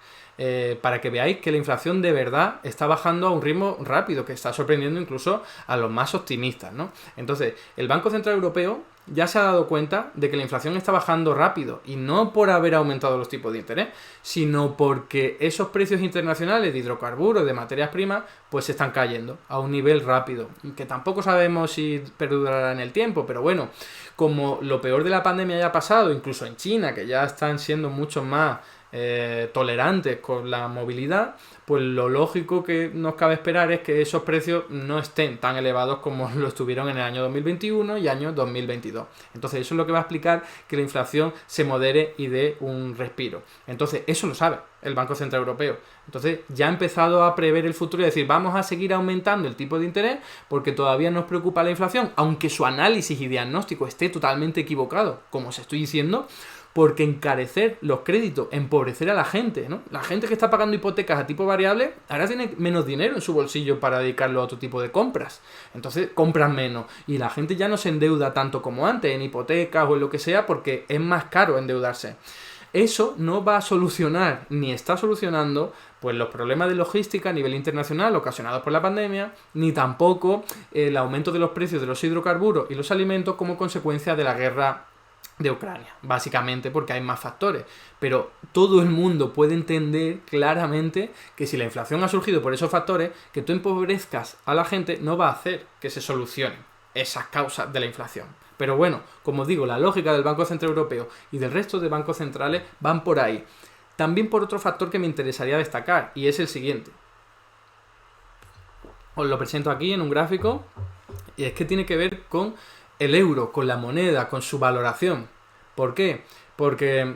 para que veáis que la inflación de verdad está bajando a un ritmo rápido, que está sorprendiendo incluso a los más optimistas, ¿no? Entonces, el Banco Central Europeo ya se ha dado cuenta de que la inflación está bajando rápido, y no por haber aumentado los tipos de interés, sino porque esos precios internacionales de hidrocarburos, de materias primas, pues se están cayendo a un nivel rápido, que tampoco sabemos si perdurará en el tiempo, pero bueno, como lo peor de la pandemia ya ha pasado, incluso en China, que ya están siendo mucho más tolerantes con la movilidad, pues lo lógico que nos cabe esperar es que esos precios no estén tan elevados como lo estuvieron en el año 2021 y año 2022. Entonces eso es lo que va a explicar que la inflación se modere y dé un respiro. Entonces eso lo sabe el Banco Central Europeo. Entonces ya ha empezado a prever el futuro y decir: vamos a seguir aumentando el tipo de interés porque todavía nos preocupa la inflación, aunque su análisis y diagnóstico esté totalmente equivocado, como os estoy diciendo, porque encarecer los créditos, empobrecer a la gente, ¿no? La gente que está pagando hipotecas a tipo variable ahora tiene menos dinero en su bolsillo para dedicarlo a otro tipo de compras. Entonces compran menos y la gente ya no se endeuda tanto como antes en hipotecas o en lo que sea, porque es más caro endeudarse. Eso no va a solucionar, ni está solucionando, Pues los problemas de logística a nivel internacional ocasionados por la pandemia, ni tampoco el aumento de los precios de los hidrocarburos y los alimentos como consecuencia de la guerra de Ucrania, básicamente porque hay más factores. Pero todo el mundo puede entender claramente que si la inflación ha surgido por esos factores, que tú empobrezcas a la gente no va a hacer que se solucionen esas causas de la inflación. Pero bueno, como digo, la lógica del Banco Central Europeo y del resto de bancos centrales van por ahí. También por otro factor que me interesaría destacar, y es el siguiente. Os lo presento aquí en un gráfico, y es que tiene que ver con el euro, con la moneda, con su valoración. ¿Por qué? Porque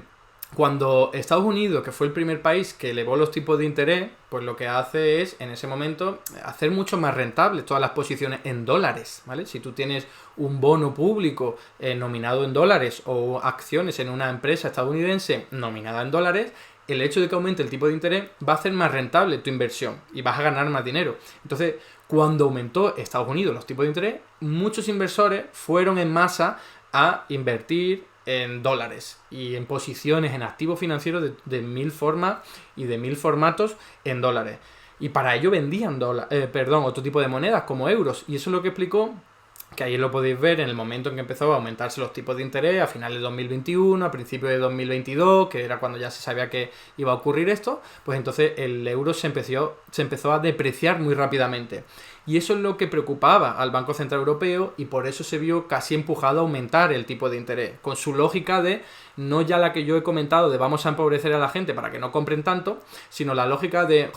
cuando Estados Unidos, que fue el primer país que elevó los tipos de interés, pues lo que hace es, en ese momento, hacer mucho más rentables todas las posiciones en dólares, ¿vale? Si tú tienes un bono público nominado en dólares o acciones en una empresa estadounidense nominada en dólares, el hecho de que aumente el tipo de interés va a hacer más rentable tu inversión y vas a ganar más dinero. Entonces, cuando aumentó Estados Unidos los tipos de interés, muchos inversores fueron en masa a invertir en dólares y en posiciones, en activos financieros de mil formas y de mil formatos en dólares. Y para ello vendían otro tipo de monedas como euros. Y eso es lo que explicó, que ahí lo podéis ver en el momento en que empezó a aumentarse los tipos de interés, a finales de 2021, a principios de 2022, que era cuando ya se sabía que iba a ocurrir esto, pues entonces el euro se empezó a depreciar muy rápidamente. Y eso es lo que preocupaba al Banco Central Europeo y por eso se vio casi empujado a aumentar el tipo de interés, con su lógica de no ya la que yo he comentado de vamos a empobrecer a la gente para que no compren tanto, sino la lógica de,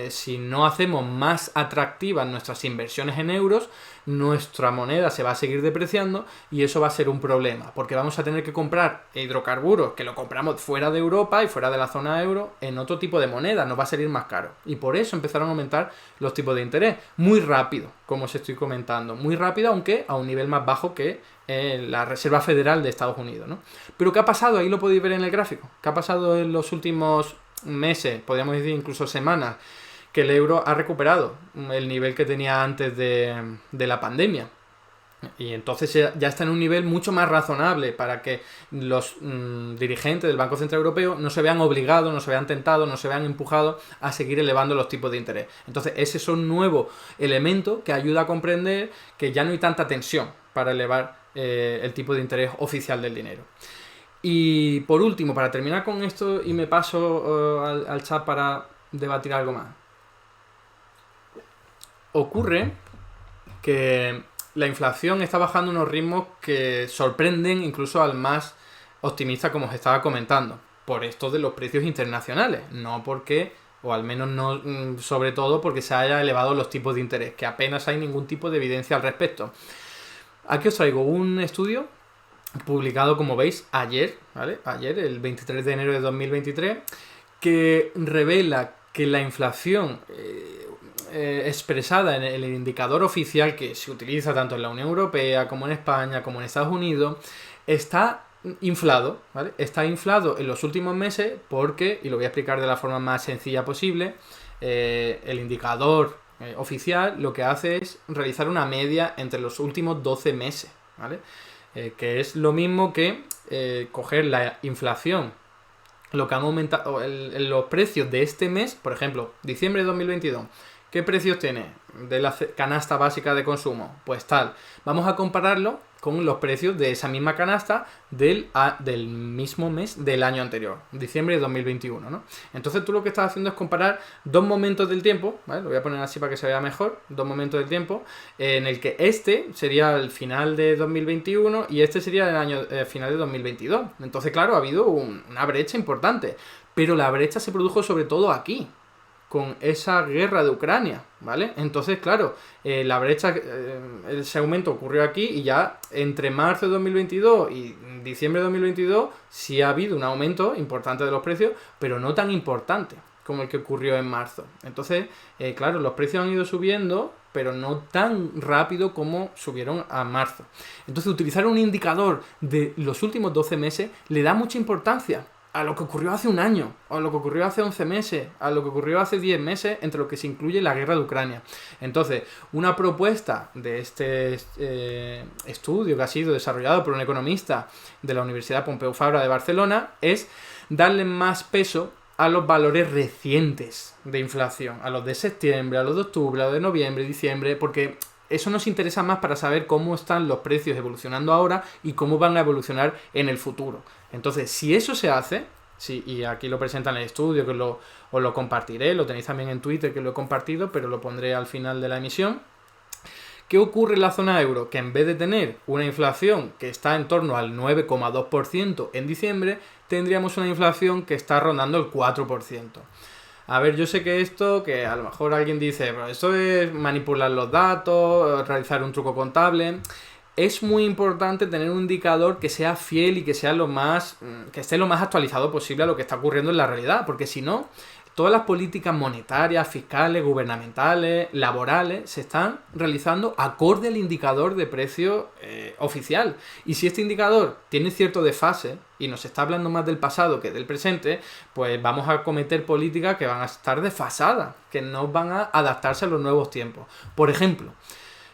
si no hacemos más atractivas nuestras inversiones en euros, nuestra moneda se va a seguir depreciando y eso va a ser un problema, porque vamos a tener que comprar hidrocarburos que lo compramos fuera de Europa y fuera de la zona euro en otro tipo de moneda, nos va a salir más caro. Y por eso empezaron a aumentar los tipos de interés, muy rápido, como os estoy comentando, muy rápido, aunque a un nivel más bajo que la Reserva Federal de Estados Unidos, ¿no? Pero ¿qué ha pasado? Ahí lo podéis ver en el gráfico. ¿Qué ha pasado en los últimos meses, podríamos decir incluso semanas? Que el euro ha recuperado el nivel que tenía antes de la pandemia. Y entonces ya está en un nivel mucho más razonable para que los dirigentes del Banco Central Europeo no se vean obligados, no se vean tentados, no se vean empujados a seguir elevando los tipos de interés. Entonces ese es un nuevo elemento que ayuda a comprender que ya no hay tanta tensión para elevar el tipo de interés oficial del dinero. Y por último, para terminar con esto y me paso al chat para debatir algo más. Ocurre que la inflación está bajando a unos ritmos que sorprenden incluso al más optimista, como os estaba comentando, por esto de los precios internacionales, no porque, o al menos no sobre todo porque se haya elevado los tipos de interés, que apenas hay ningún tipo de evidencia al respecto. Aquí os traigo un estudio publicado, como veis, ayer, ¿vale? Ayer, el 23 de enero de 2023, que revela que la inflación expresada en el indicador oficial que se utiliza tanto en la Unión Europea como en España como en Estados Unidos está inflado, ¿vale? Está inflado en los últimos meses porque, y lo voy a explicar de la forma más sencilla posible, el indicador oficial lo que hace es realizar una media entre los últimos 12 meses, ¿vale? Que es lo mismo que coger la inflación, lo que han aumentado los precios de este mes, por ejemplo, diciembre de 2022. ¿Qué precios tiene de la canasta básica de consumo? Pues tal. Vamos a compararlo con los precios de esa misma canasta del mismo mes del año anterior, diciembre de 2021, ¿no? Entonces tú lo que estás haciendo es comparar dos momentos del tiempo, ¿vale? Lo voy a poner así para que se vea mejor, dos momentos del tiempo, en el que este sería el final de 2021 y este sería el año final de 2022. Entonces, claro, ha habido una brecha importante, pero la brecha se produjo sobre todo aquí, con esa guerra de Ucrania, ¿vale? Entonces, claro, la brecha, ese aumento ocurrió aquí y ya entre marzo de 2022 y diciembre de 2022 sí ha habido un aumento importante de los precios, pero no tan importante como el que ocurrió en marzo. Entonces, claro, los precios han ido subiendo, pero no tan rápido como subieron a marzo. Entonces, utilizar un indicador de los últimos 12 meses le da mucha importancia a lo que ocurrió hace un año, a lo que ocurrió hace 11 meses, a lo que ocurrió hace 10 meses, entre lo que se incluye la guerra de Ucrania. Entonces, una propuesta de este estudio que ha sido desarrollado por un economista de la Universidad Pompeu Fabra de Barcelona es darle más peso a los valores recientes de inflación, a los de septiembre, a los de octubre, a los de noviembre, diciembre, porque eso nos interesa más para saber cómo están los precios evolucionando ahora y cómo van a evolucionar en el futuro. Entonces, si eso se hace, sí, y aquí lo presentan en el estudio, que os lo compartiré, lo tenéis también en Twitter, que lo he compartido, pero lo pondré al final de la emisión. ¿Qué ocurre en la zona euro? Que en vez de tener una inflación que está en torno al 9,2% en diciembre, tendríamos una inflación que está rondando el 4%. A ver, yo sé que esto, que a lo mejor alguien dice, pero esto es manipular los datos, realizar un truco contable. Es muy importante tener un indicador que sea fiel y que sea que esté lo más actualizado posible a lo que está ocurriendo en la realidad, porque si no, todas las políticas monetarias, fiscales, gubernamentales, laborales, se están realizando acorde al indicador de precio oficial. Y si este indicador tiene cierto desfase y nos está hablando más del pasado que del presente, pues vamos a cometer políticas que van a estar desfasadas, que no van a adaptarse a los nuevos tiempos. Por ejemplo,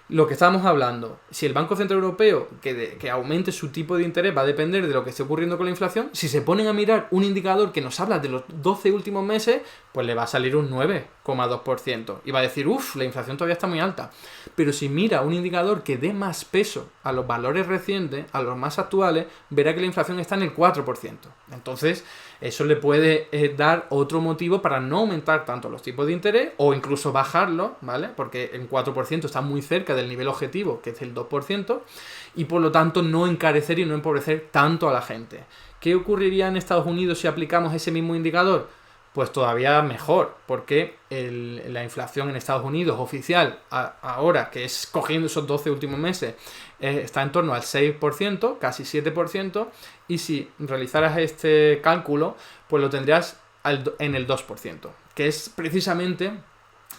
lo que estábamos hablando, si el Banco Central Europeo que aumente su tipo de interés va a depender de lo que esté ocurriendo con la inflación, si se ponen a mirar un indicador que nos habla de los 12 últimos meses, pues le va a salir un 9,2% y va a decir, uff, la inflación todavía está muy alta. Pero si mira un indicador que dé más peso a los valores recientes, a los más actuales, verá que la inflación está en el 4%. Entonces, eso le puede dar otro motivo para no aumentar tanto los tipos de interés o incluso bajarlos, ¿vale? Porque en 4% está muy cerca del nivel objetivo, que es el 2%, y por lo tanto no encarecer y no empobrecer tanto a la gente. ¿Qué ocurriría en Estados Unidos si aplicamos ese mismo indicador? Pues todavía mejor, porque la inflación en Estados Unidos oficial, ahora que es cogiendo esos 12 últimos meses, está en torno al 6%, casi 7%, y si realizaras este cálculo, pues lo tendrías en el 2%, que es precisamente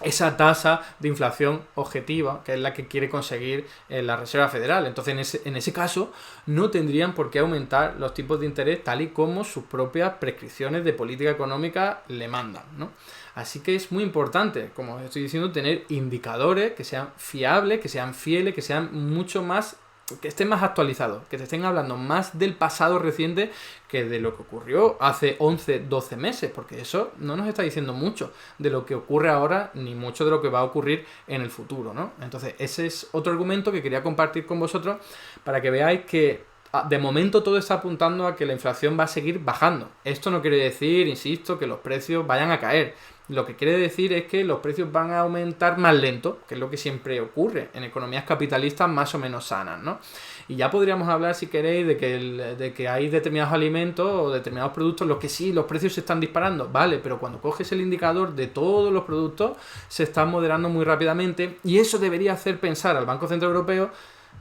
esa tasa de inflación objetiva, que es la que quiere conseguir la Reserva Federal. Entonces, en ese caso, no tendrían por qué aumentar los tipos de interés tal y como sus propias prescripciones de política económica le mandan, ¿no? Así que es muy importante, como os estoy diciendo, tener indicadores que sean fiables, que sean fieles, que sean mucho más, que estén más actualizados, que te estén hablando más del pasado reciente que de lo que ocurrió hace 11, 12 meses, porque eso no nos está diciendo mucho de lo que ocurre ahora, ni mucho de lo que va a ocurrir en el futuro, ¿no? Entonces, ese es otro argumento que quería compartir con vosotros para que veáis que de momento todo está apuntando a que la inflación va a seguir bajando. Esto no quiere decir, insisto, que los precios vayan a caer. Lo que quiere decir es que los precios van a aumentar más lento, que es lo que siempre ocurre en economías capitalistas más o menos sanas, ¿no? Y ya podríamos hablar, si queréis, de que hay determinados alimentos o determinados productos en los que sí, los precios se están disparando, vale, pero cuando coges el indicador de todos los productos, se están moderando muy rápidamente y eso debería hacer pensar al Banco Central Europeo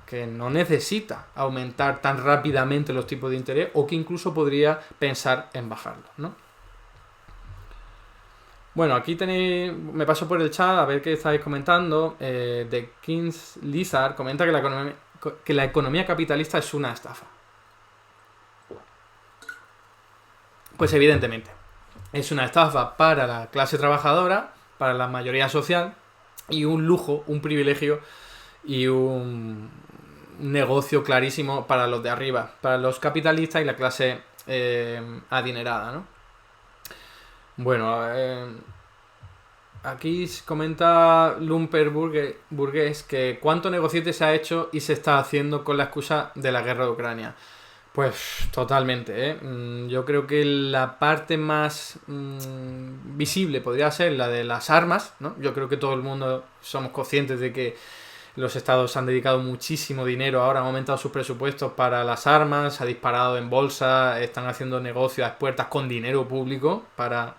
que no necesita aumentar tan rápidamente los tipos de interés o que incluso podría pensar en bajarlos, ¿no? Bueno, aquí tenéis, me paso por el chat a ver qué estáis comentando. The King's Lizard comenta que la economía capitalista es una estafa. Pues evidentemente, es una estafa para la clase trabajadora, para la mayoría social, y un lujo, un privilegio y un negocio clarísimo para los de arriba, para los capitalistas y la clase adinerada, ¿no? Bueno, aquí comenta Lumper Burgués que cuánto negociete se ha hecho y se está haciendo con la excusa de la guerra de Ucrania. Pues totalmente, ¿eh? Yo creo que la parte más visible podría ser la de las armas, ¿no? Yo creo que todo el mundo somos conscientes de que los estados han dedicado muchísimo dinero, ahora han aumentado sus presupuestos para las armas, se ha disparado en bolsa, están haciendo negocios a expuertas con dinero público para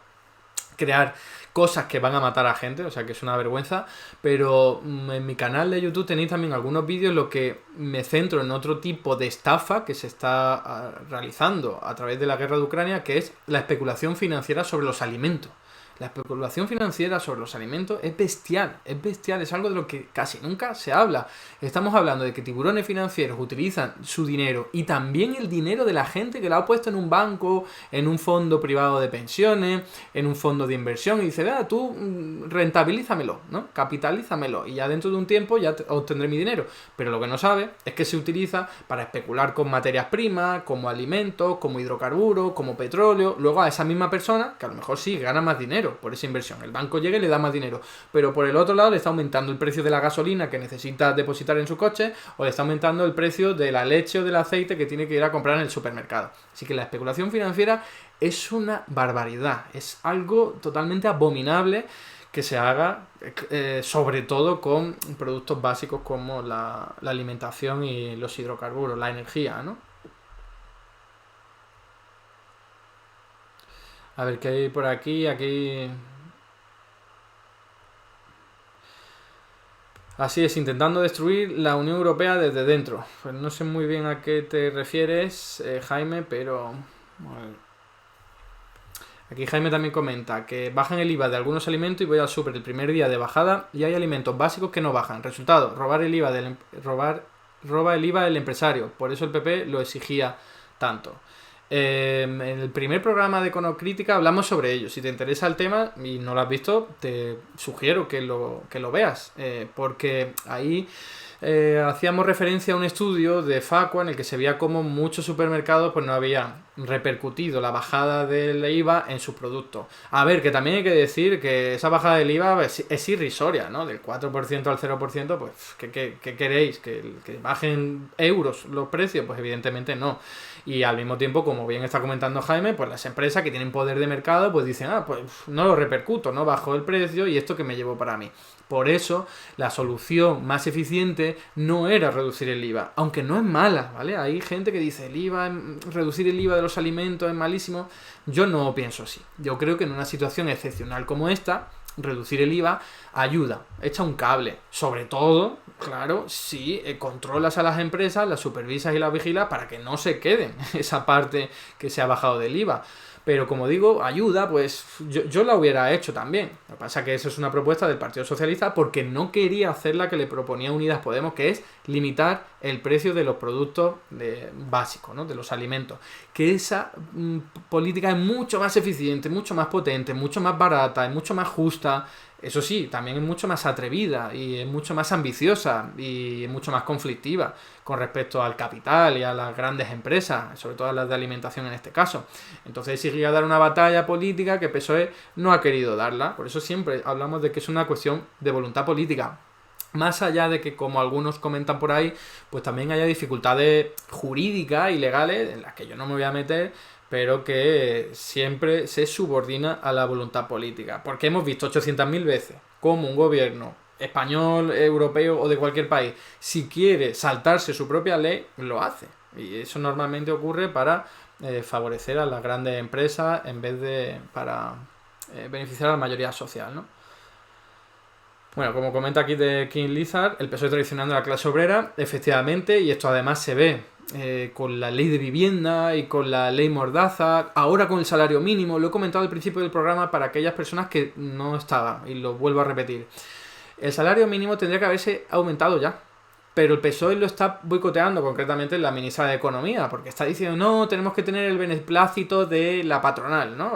crear cosas que van a matar a gente, o sea que es una vergüenza, pero en mi canal de YouTube tenéis también algunos vídeos en los que me centro en otro tipo de estafa que se está realizando a través de la guerra de Ucrania, que es la especulación financiera sobre los alimentos. La especulación financiera sobre los alimentos es bestial, es algo de lo que casi nunca se habla. Estamos hablando de que tiburones financieros utilizan su dinero y también el dinero de la gente que lo ha puesto en un banco, en un fondo privado de pensiones, en un fondo de inversión, y dice, tú rentabilízamelo, ¿no? Capitalízamelo, y ya dentro de un tiempo ya obtendré mi dinero. Pero lo que no sabe es que se utiliza para especular con materias primas, como alimentos, como hidrocarburos, como petróleo. Luego a esa misma persona, que a lo mejor sí gana más dinero por esa inversión, el banco llega y le da más dinero, pero por el otro lado le está aumentando el precio de la gasolina que necesita depositar en su coche, o le está aumentando el precio de la leche o del aceite que tiene que ir a comprar en el supermercado. Así que la especulación financiera es una barbaridad, es algo totalmente abominable que se haga, sobre todo con productos básicos como la alimentación y los hidrocarburos, la energía, ¿no? A ver qué hay por aquí. Así es, intentando destruir la Unión Europea desde dentro. Pues no sé muy bien a qué te refieres, Jaime, pero... Bueno, aquí Jaime también comenta que bajan el IVA de algunos alimentos y voy al súper el primer día de bajada y hay alimentos básicos que no bajan. Resultado, roba el IVA del empresario. Por eso el PP lo exigía tanto. En el primer programa de Econocrítica hablamos sobre ello. Si te interesa el tema y no lo has visto, te sugiero que lo veas, porque ahí hacíamos referencia a un estudio de Facua en el que se veía cómo muchos supermercados pues no habían repercutido la bajada del IVA en sus productos. A ver, que también hay que decir que esa bajada del IVA es irrisoria, ¿no? Del 4% al 0%, pues ¿qué queréis? ¿Que bajen euros los precios? Pues evidentemente no. Y al mismo tiempo, como bien está comentando Jaime, pues las empresas que tienen poder de mercado pues dicen, pues no lo repercuto, no bajo el precio y esto que me llevo para mí. Por eso, la solución más eficiente no era reducir el IVA, aunque no es mala, ¿vale? Hay gente que dice, reducir el IVA de los alimentos es malísimo. Yo no pienso así. Yo creo que en una situación excepcional como esta, reducir el IVA ayuda, echa un cable. Sobre todo, claro, si controlas a las empresas, las supervisas y las vigilas para que no se queden esa parte que se ha bajado del IVA. Pero como digo, ayuda, pues yo la hubiera hecho también. Lo que pasa es que eso es una propuesta del Partido Socialista porque no quería hacer la que le proponía Unidas Podemos, que es limitar el precio de los productos básicos, ¿no? De los alimentos. Que esa política es mucho más eficiente, mucho más potente, mucho más barata, es mucho más justa. Eso sí, también es mucho más atrevida y es mucho más ambiciosa y es mucho más conflictiva con respecto al capital y a las grandes empresas, sobre todo a las de alimentación en este caso. Entonces exigía dar una batalla política que PSOE no ha querido darla. Por eso siempre hablamos de que es una cuestión de voluntad política. Más allá de que, como algunos comentan por ahí, pues también haya dificultades jurídicas y legales en las que yo no me voy a meter, pero que siempre se subordina a la voluntad política. Porque hemos visto 800.000 veces cómo un gobierno español, europeo o de cualquier país, si quiere saltarse su propia ley, lo hace. Y eso normalmente ocurre para favorecer a las grandes empresas en vez de para beneficiar a la mayoría social, ¿no? Bueno, como comenta aquí de King Lizard, el PSOE traicionando a la clase obrera, efectivamente, y esto además se ve con la ley de vivienda y con la ley Mordaza, ahora con el salario mínimo. Lo he comentado al principio del programa para aquellas personas que no estaban, y lo vuelvo a repetir. El salario mínimo tendría que haberse aumentado ya, pero el PSOE lo está boicoteando, concretamente la ministra de Economía, porque está diciendo, no, tenemos que tener el beneplácito de la patronal, ¿no?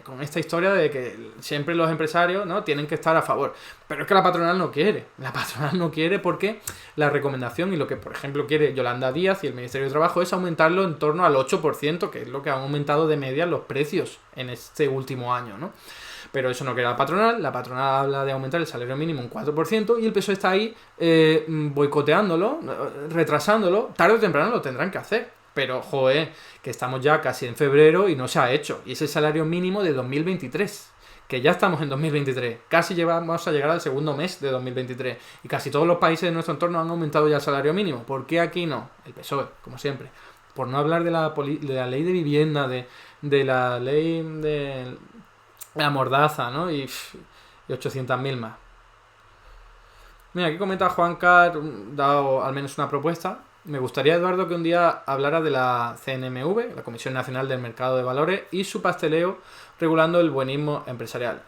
Con esta historia de que siempre los empresarios, ¿no?, tienen que estar a favor. Pero es que la patronal no quiere porque la recomendación y lo que, por ejemplo, quiere Yolanda Díaz y el Ministerio de Trabajo es aumentarlo en torno al 8%, que es lo que han aumentado de media los precios en este último año, ¿no? Pero eso no quiere la patronal habla de aumentar el salario mínimo un 4% y el PSOE está ahí boicoteándolo, retrasándolo, tarde o temprano lo tendrán que hacer. Pero, joder, que estamos ya casi en febrero y no se ha hecho. Y es el salario mínimo de 2023, que ya estamos en 2023. Casi vamos a llegar al segundo mes de 2023. Y casi todos los países de nuestro entorno han aumentado ya el salario mínimo. ¿Por qué aquí no? El PSOE, como siempre. Por no hablar de la ley de vivienda, de la ley de la Mordaza, ¿no? Y 800.000 más. Mira, aquí comenta Juan Car, dado al menos una propuesta, Me gustaría, Eduardo, que un día hablara de la CNMV, la Comisión Nacional del Mercado de Valores, y su pasteleo regulando el buenismo empresarial.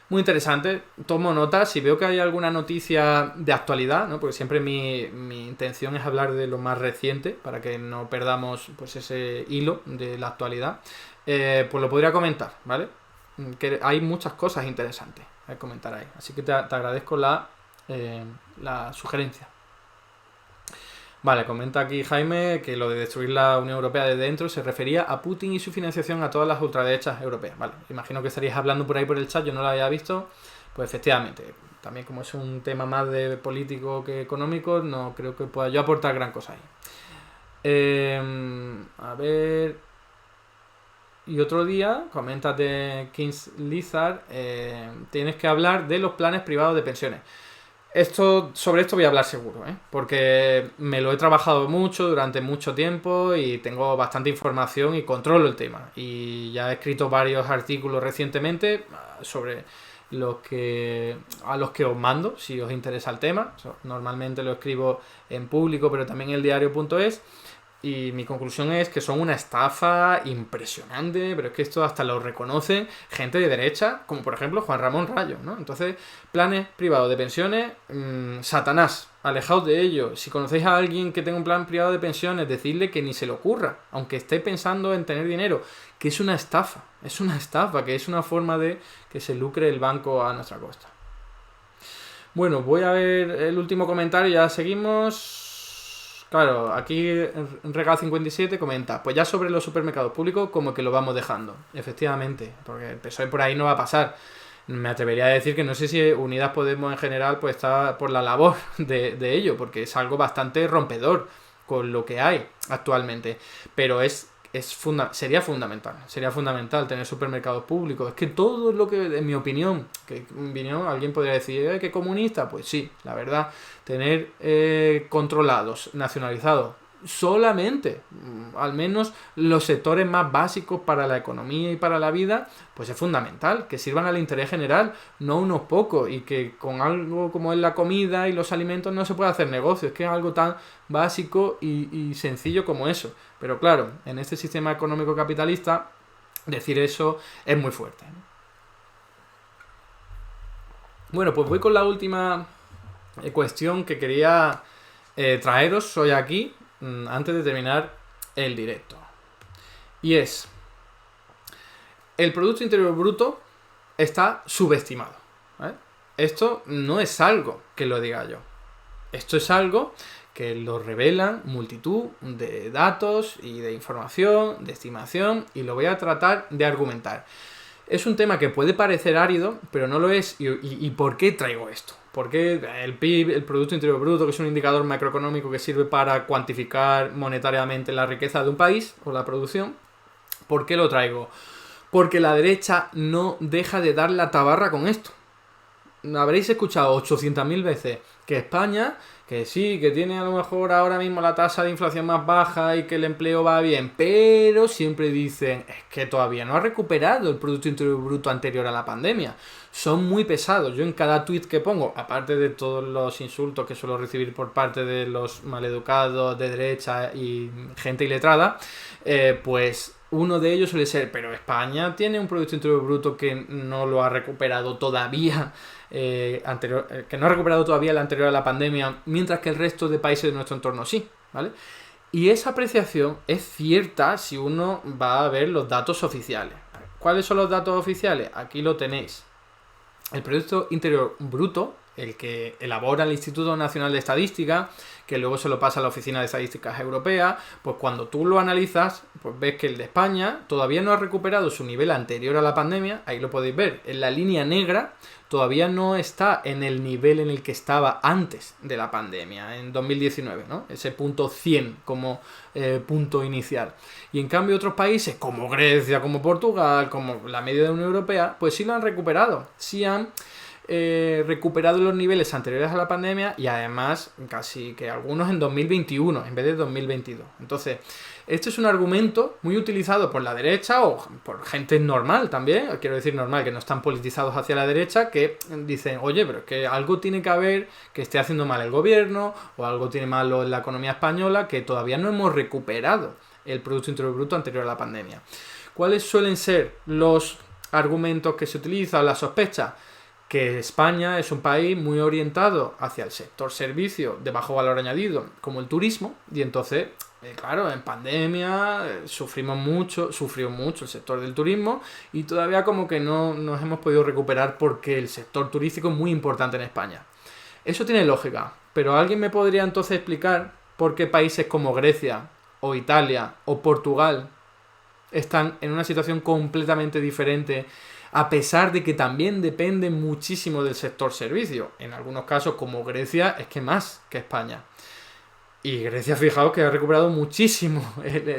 Muy interesante, tomo nota, si veo que hay alguna noticia de actualidad, ¿no? Porque siempre mi intención es hablar de lo más reciente, para que no perdamos pues ese hilo de la actualidad, pues lo podría comentar, ¿vale? Que hay muchas cosas interesantes a comentar ahí, así que te agradezco la sugerencia. Vale, comenta aquí Jaime que lo de destruir la Unión Europea de dentro se refería a Putin y su financiación a todas las ultraderechas europeas. Vale, imagino que estaríais hablando por ahí por el chat, yo no lo había visto. Pues efectivamente, también como es un tema más de político que económico, no creo que pueda yo aportar gran cosa ahí. A ver... Y otro día, comentas de King's Lizard, tienes que hablar de los planes privados de pensiones. Sobre esto voy a hablar seguro, porque me lo he trabajado mucho durante mucho tiempo y tengo bastante información y controlo el tema. Y ya he escrito varios artículos recientemente sobre a los que os mando, si os interesa el tema. Normalmente lo escribo en público, pero también en el diario.es. Y mi conclusión es que son una estafa impresionante, pero es que esto hasta lo reconoce gente de derecha, como por ejemplo Juan Ramón Rayo, ¿no? Entonces, planes privados de pensiones, Satanás, alejaos de ello. Si conocéis a alguien que tenga un plan privado de pensiones, decidle que ni se le ocurra, aunque esté pensando en tener dinero, que es una estafa, que es una forma de que se lucre el banco a nuestra costa. Bueno, voy a ver el último comentario, ya seguimos. Claro, aquí Regal57 comenta, pues ya sobre los supermercados públicos como que lo vamos dejando. Efectivamente, porque el PSOE por ahí no va a pasar. Me atrevería a decir que no sé si Unidas Podemos en general pues está por la labor de ello, porque es algo bastante rompedor con lo que hay actualmente. Pero sería fundamental tener supermercados públicos. Es que todo lo que, en mi opinión, alguien podría decir que comunista, pues sí, la verdad, tener controlados, nacionalizados solamente, al menos los sectores más básicos para la economía y para la vida, pues es fundamental, que sirvan al interés general, no unos pocos, y que con algo como es la comida y los alimentos no se puede hacer negocio, es que es algo tan básico y sencillo como eso. Pero claro, en este sistema económico capitalista, decir eso es muy fuerte. Bueno, pues voy con la última cuestión que quería traeros hoy aquí, antes de terminar el directo. Y es, el Producto Interior Bruto está subestimado, ¿vale? Esto no es algo que lo diga yo. Esto es algo que lo revelan multitud de datos y de información, de estimación, y lo voy a tratar de argumentar. Es un tema que puede parecer árido, pero no lo es. ¿Y por qué traigo esto? Porque el PIB, el Producto Interior Bruto, que es un indicador macroeconómico que sirve para cuantificar monetariamente la riqueza de un país o la producción, ¿por qué lo traigo? Porque la derecha no deja de dar la tabarra con esto. Habréis escuchado 800.000 veces que España, que sí, que tiene a lo mejor ahora mismo la tasa de inflación más baja y que el empleo va bien, pero siempre dicen, es que todavía no ha recuperado el Producto Interior Bruto anterior a la pandemia. Son muy pesados. Yo en cada tuit que pongo, aparte de todos los insultos que suelo recibir por parte de los maleducados de derecha y gente iletrada, pues uno de ellos suele ser, pero España tiene un Producto Interior Bruto que no lo ha recuperado todavía, que no ha recuperado todavía el anterior a la pandemia, mientras que el resto de países de nuestro entorno sí, ¿vale? Y esa apreciación es cierta si uno va a ver los datos oficiales. ¿Cuáles son los datos oficiales? Aquí lo tenéis. El Producto Interior Bruto, el que elabora el Instituto Nacional de Estadística, que luego se lo pasa a la Oficina de Estadísticas Europea, pues cuando tú lo analizas, pues ves que el de España todavía no ha recuperado su nivel anterior a la pandemia, ahí lo podéis ver, en la línea negra todavía no está en el nivel en el que estaba antes de la pandemia, en 2019, ¿no? Ese punto 100 como punto inicial. Y en cambio otros países, como Grecia, como Portugal, como la media de la Unión Europea, pues sí lo han recuperado, sí han recuperado los niveles anteriores a la pandemia y además casi que algunos en 2021 en vez de 2022. Entonces, Esto es un argumento muy utilizado por la derecha o por gente normal también, quiero decir normal, que no están politizados hacia la derecha, que dicen, oye, pero es que algo tiene que haber que esté haciendo mal el gobierno o algo tiene malo en la economía española, que todavía no hemos recuperado el Producto Interior Bruto anterior a la pandemia. ¿Cuáles suelen ser los argumentos que se utilizan, las sospechas? Que España es un país muy orientado hacia el sector servicio de bajo valor añadido, como el turismo, y entonces, claro, en pandemia sufrió mucho el sector del turismo y todavía como que no nos hemos podido recuperar porque el sector turístico es muy importante en España. Eso tiene lógica, pero ¿alguien me podría entonces explicar por qué países como Grecia o Italia o Portugal están en una situación completamente diferente, a pesar de que también dependen muchísimo del sector servicio? En algunos casos, como Grecia, es que más que España. Y Grecia, fijaos que ha recuperado muchísimo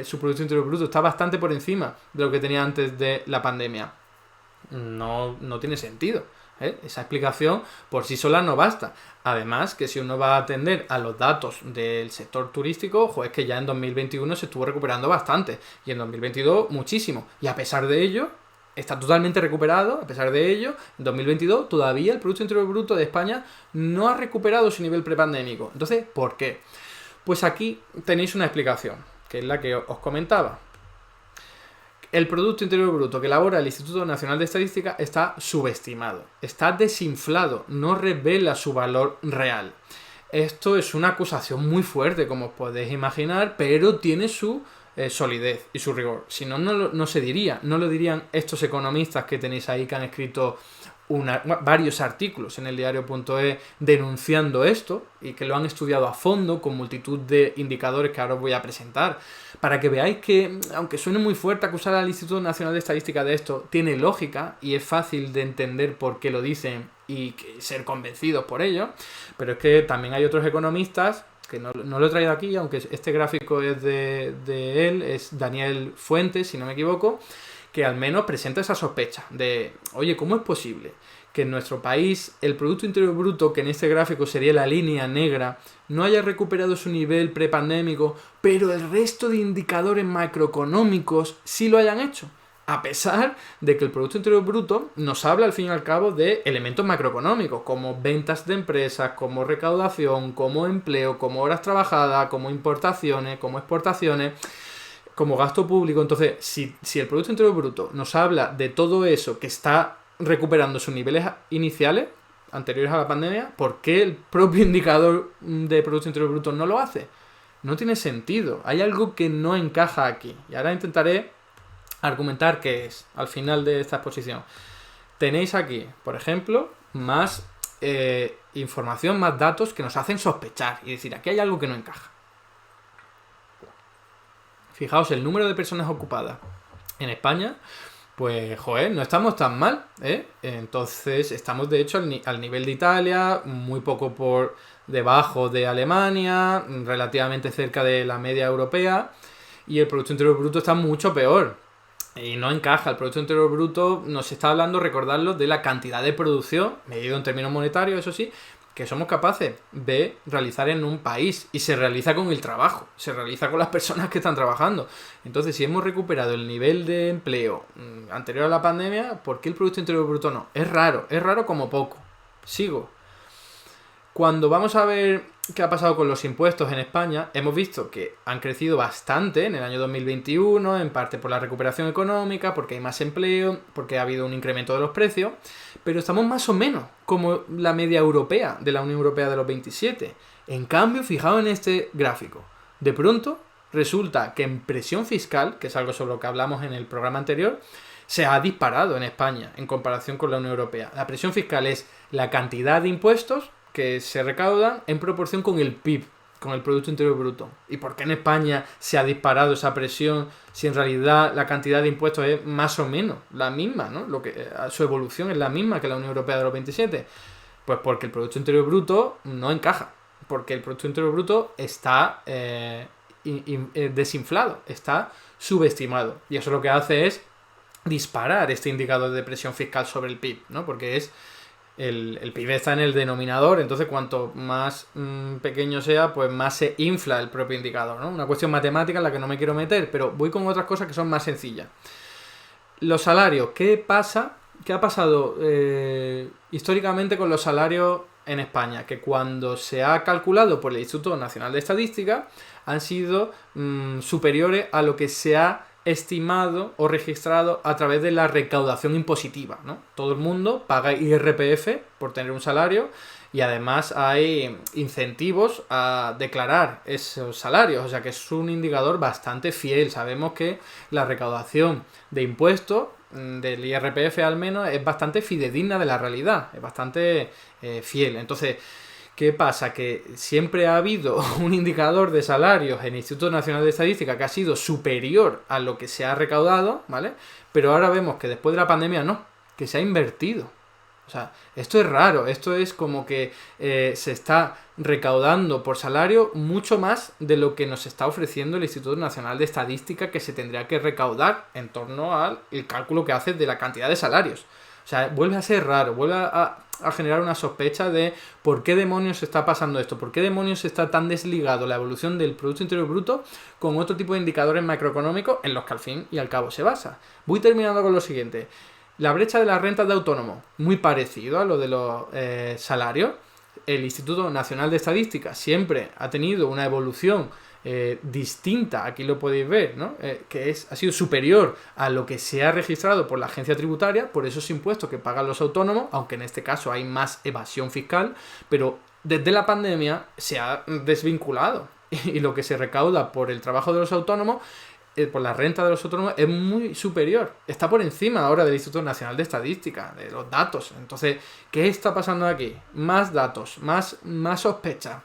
su Producto Interior Bruto, está bastante por encima de lo que tenía antes de la pandemia. No tiene sentido. Esa explicación por sí sola no basta. Además, que si uno va a atender a los datos del sector turístico, es que ya en 2021 se estuvo recuperando bastante y en 2022 muchísimo. Y a pesar de ello, está totalmente recuperado. A pesar de ello, en 2022 todavía el Producto Interior Bruto de España no ha recuperado su nivel prepandémico. Entonces, ¿por qué? Pues aquí tenéis una explicación, que es la que os comentaba. El Producto Interior Bruto que elabora el Instituto Nacional de Estadística está subestimado, está desinflado, no revela su valor real. Esto es una acusación muy fuerte, como os podéis imaginar, pero tiene su solidez y su rigor. Si no, no se diría, no lo dirían estos economistas que tenéis ahí que han escrito varios artículos en el diario.es denunciando esto y que lo han estudiado a fondo con multitud de indicadores que ahora os voy a presentar, para que veáis que, aunque suene muy fuerte acusar al Instituto Nacional de Estadística de esto, tiene lógica y es fácil de entender por qué lo dicen y ser convencidos por ello. Pero es que también hay otros economistas, que no lo he traído aquí, aunque este gráfico es de él, es Daniel Fuentes, si no me equivoco, que al menos presenta esa sospecha de, oye, ¿cómo es posible que en nuestro país el Producto Interior Bruto, que en este gráfico sería la línea negra, no haya recuperado su nivel prepandémico, pero el resto de indicadores macroeconómicos sí lo hayan hecho? A pesar de que el Producto Interior Bruto nos habla al fin y al cabo de elementos macroeconómicos, como ventas de empresas, como recaudación, como empleo, como horas trabajadas, como importaciones, como exportaciones, como gasto público. Entonces, si el Producto Interior Bruto nos habla de todo eso que está recuperando sus niveles iniciales, anteriores a la pandemia, ¿por qué el propio indicador de Producto Interior Bruto no lo hace? No tiene sentido. Hay algo que no encaja aquí. Y ahora intentaré argumentar qué es al final de esta exposición. Tenéis aquí, por ejemplo, más información, más datos que nos hacen sospechar y decir, aquí hay algo que no encaja. Fijaos, el número de personas ocupadas en España, pues, no estamos tan mal, Entonces, estamos de hecho al nivel de Italia, muy poco por debajo de Alemania, relativamente cerca de la media europea, y el Producto Interior Bruto está mucho peor. Y no encaja. El Producto Interior Bruto nos está hablando, recordarlo, de la cantidad de producción, medido en términos monetarios, eso sí, que somos capaces de realizar en un país, y se realiza con el trabajo, se realiza con las personas que están trabajando. Entonces, si hemos recuperado el nivel de empleo anterior a la pandemia, ¿por qué el Producto Interior Bruto no? Es raro como poco. Sigo. Cuando vamos a ver qué ha pasado con los impuestos en España, hemos visto que han crecido bastante en el año 2021, en parte por la recuperación económica, porque hay más empleo, porque ha habido un incremento de los precios, pero estamos más o menos como la media europea de la Unión Europea de los 27. En cambio, fijaos en este gráfico. De pronto, resulta que en presión fiscal, que es algo sobre lo que hablamos en el programa anterior, se ha disparado en España en comparación con la Unión Europea. La presión fiscal es la cantidad de impuestos que se recaudan en proporción con el PIB, con el Producto Interior Bruto. ¿Y por qué en España se ha disparado esa presión si en realidad la cantidad de impuestos es más o menos la misma, ¿no? Su evolución es la misma que la Unión Europea de los 27? Pues porque el Producto Interior Bruto no encaja, porque el Producto Interior Bruto está desinflado, está subestimado. Y eso lo que hace es disparar este indicador de presión fiscal sobre el PIB, ¿no? Porque es el PIB está en el denominador, entonces cuanto más pequeño sea, pues más se infla el propio indicador, ¿no? Una cuestión matemática en la que no me quiero meter, pero voy con otras cosas que son más sencillas. Los salarios, ¿qué pasa? ¿Qué ha pasado históricamente con los salarios en España? Que cuando se ha calculado por el Instituto Nacional de Estadística han sido superiores a lo que se ha estimado o registrado a través de la recaudación impositiva, ¿no? Todo el mundo paga IRPF por tener un salario y además hay incentivos a declarar esos salarios, o sea que es un indicador bastante fiel. Sabemos que la recaudación de impuestos del IRPF al menos es bastante fidedigna de la realidad, es bastante fiel. Entonces, ¿qué pasa? Que siempre ha habido un indicador de salarios en el Instituto Nacional de Estadística que ha sido superior a lo que se ha recaudado, ¿vale? Pero ahora vemos que después de la pandemia no, que se ha invertido. O sea, esto es raro, esto es como que se está recaudando por salario mucho más de lo que nos está ofreciendo el Instituto Nacional de Estadística que se tendría que recaudar en torno al cálculo que hace de la cantidad de salarios. O sea, vuelve a ser raro, vuelve a generar una sospecha de por qué demonios está pasando esto, por qué demonios está tan desligado la evolución del Producto Interior Bruto con otro tipo de indicadores macroeconómicos en los que al fin y al cabo se basa. Voy terminando con lo siguiente. La brecha de las rentas de autónomo, muy parecido a lo de los salarios. El Instituto Nacional de Estadística siempre ha tenido una evolución distinta, aquí lo podéis ver, ¿no? Que ha sido superior a lo que se ha registrado por la agencia tributaria, por esos impuestos que pagan los autónomos, aunque en este caso hay más evasión fiscal, pero desde la pandemia se ha desvinculado y lo que se recauda por el trabajo de los autónomos, por la renta de los autónomos, es muy superior. Está por encima ahora del Instituto Nacional de Estadística, de los datos. Entonces, ¿qué está pasando aquí? Más datos, más sospecha.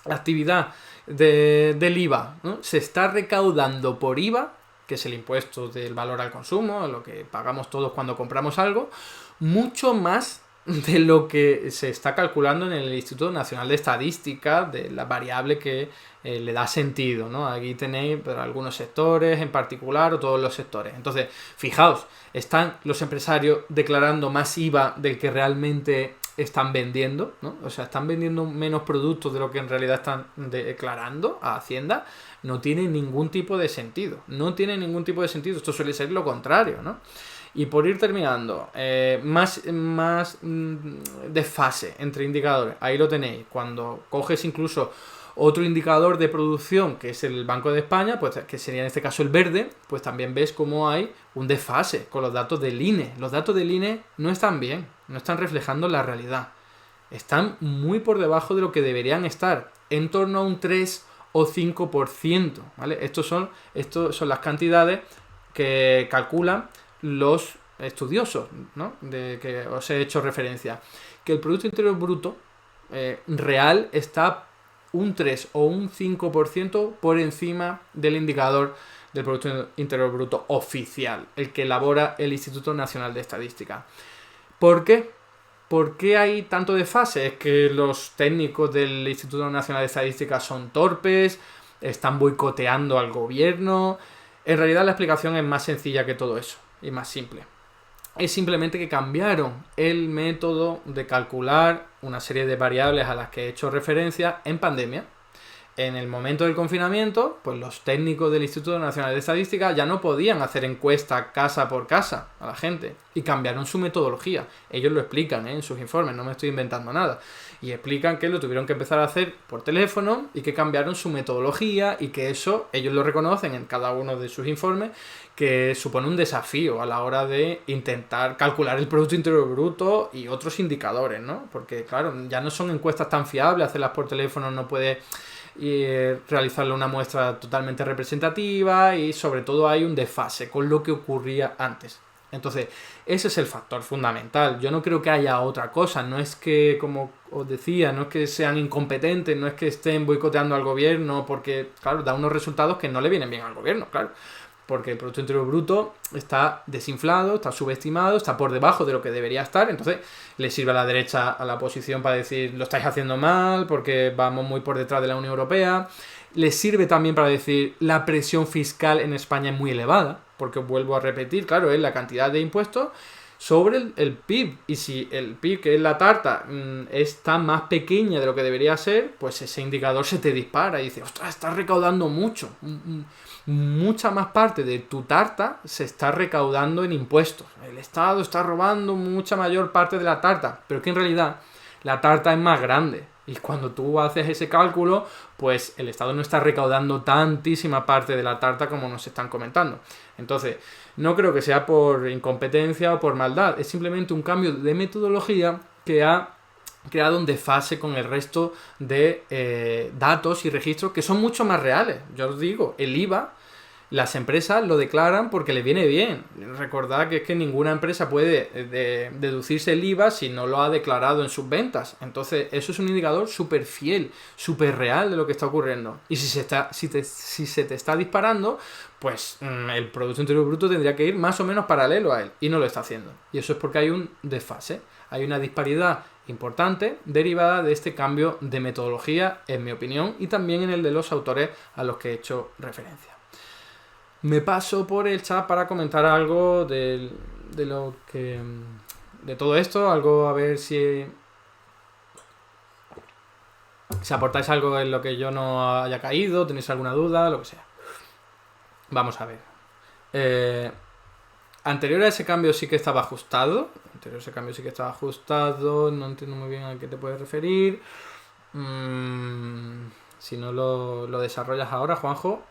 La actividad del IVA, ¿no? Se está recaudando por IVA, que es el impuesto del valor al consumo, lo que pagamos todos cuando compramos algo, mucho más de lo que se está calculando en el Instituto Nacional de Estadística, de la variable que le da sentido, ¿no? Aquí tenéis algunos sectores en particular o todos los sectores. Entonces, fijaos, están los empresarios declarando más IVA del que realmente están vendiendo, ¿no? O sea, están vendiendo menos productos de lo que en realidad están declarando a Hacienda. No tiene ningún tipo de sentido. No tiene ningún tipo de sentido. Esto suele ser lo contrario, ¿no? Y por ir terminando, más desfase entre indicadores. Ahí lo tenéis. Cuando coges incluso otro indicador de producción, que es el Banco de España, pues que sería en este caso el verde, pues también ves cómo hay un desfase con los datos del INE. Los datos del INE no están bien, no están reflejando la realidad. Están muy por debajo de lo que deberían estar, en torno a un 3 o 5%, ¿vale? Estos son las cantidades que calculan los estudiosos, ¿no? De que os he hecho referencia. Que el Producto Interior Bruto real está un 3 o un 5% por encima del indicador del Producto Interior Bruto oficial, el que elabora el Instituto Nacional de Estadística. ¿Por qué? ¿Por qué hay tanto desfase? ¿Es que los técnicos del Instituto Nacional de Estadística son torpes? ¿Están boicoteando al gobierno? En realidad la explicación es más sencilla que todo eso y más simple. Es simplemente que cambiaron el método de calcular una serie de variables a las que he hecho referencia en pandemia. En el momento del confinamiento, pues los técnicos del Instituto Nacional de Estadística ya no podían hacer encuesta casa por casa a la gente y cambiaron su metodología. Ellos lo explican en sus informes, no me estoy inventando nada. Y explican que lo tuvieron que empezar a hacer por teléfono y que cambiaron su metodología y que eso ellos lo reconocen en cada uno de sus informes, que supone un desafío a la hora de intentar calcular el Producto Interior Bruto y otros indicadores, ¿no? Porque claro, ya no son encuestas tan fiables, hacerlas por teléfono no puede realizarle una muestra totalmente representativa y sobre todo hay un desfase con lo que ocurría antes. Entonces, ese es el factor fundamental. Yo no creo que haya otra cosa. No es que, como os decía, no es que sean incompetentes, no es que estén boicoteando al gobierno, porque, claro, da unos resultados que no le vienen bien al gobierno, claro. Porque el Producto Interior Bruto está desinflado, está subestimado, está por debajo de lo que debería estar. Entonces le sirve a la derecha, a la oposición, para decir lo estáis haciendo mal porque vamos muy por detrás de la Unión Europea. Le sirve también para decir la presión fiscal en España es muy elevada, porque os vuelvo a repetir, claro, es la cantidad de impuestos sobre el PIB. Y si el PIB, que es la tarta, está más pequeña de lo que debería ser, pues ese indicador se te dispara y dices, ostras, estás recaudando mucho. Mucha más parte de tu tarta se está recaudando en impuestos. El Estado está robando mucha mayor parte de la tarta, pero que en realidad la tarta es más grande. Y cuando tú haces ese cálculo, pues el Estado no está recaudando tantísima parte de la tarta como nos están comentando. Entonces, no creo que sea por incompetencia o por maldad, es simplemente un cambio de metodología que ha creado un desfase con el resto de datos y registros que son mucho más reales. Yo os digo, el IVA, las empresas lo declaran porque les viene bien. Recordad que es que ninguna empresa puede deducirse el IVA si no lo ha declarado en sus ventas. Entonces, eso es un indicador súper fiel, súper real de lo que está ocurriendo. Y si se te está disparando, pues el Producto Interior Bruto tendría que ir más o menos paralelo a él. Y no lo está haciendo. Y eso es porque hay un desfase. Hay una disparidad importante derivada de este cambio de metodología, en mi opinión, y también en el de los autores a los que he hecho referencia. Me paso por el chat para comentar algo de lo que de todo esto, algo a ver si aportáis algo en lo que yo no haya caído, tenéis alguna duda, lo que sea. Vamos a ver. Anterior a ese cambio sí que estaba ajustado. No entiendo muy bien a qué te puedes referir. Si no lo desarrollas ahora, Juanjo.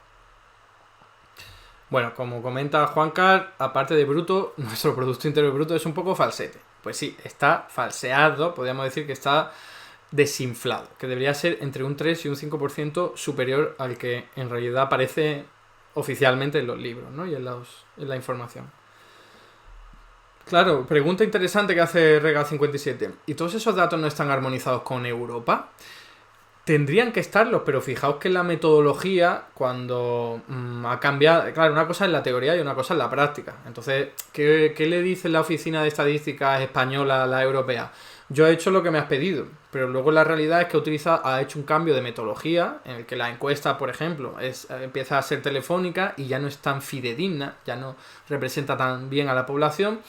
Bueno, como comenta Juancar, aparte de bruto, nuestro Producto Interior Bruto es un poco falsete. Pues sí, está falseado, podríamos decir que está desinflado, que debería ser entre un 3 y un 5% superior al que en realidad aparece oficialmente en los libros, ¿no? Y en la información. Claro, pregunta interesante que hace Rega57. ¿Y todos esos datos no están armonizados con Europa? Tendrían que estarlos, pero fijaos que la metodología, cuando ha cambiado... Claro, una cosa es la teoría y una cosa es la práctica. Entonces, ¿qué le dice la Oficina de Estadísticas española a la europea? Yo he hecho lo que me has pedido, pero luego la realidad es que ha hecho un cambio de metodología en el que la encuesta, por ejemplo, empieza a ser telefónica y ya no es tan fidedigna, ya no representa tan bien a la población.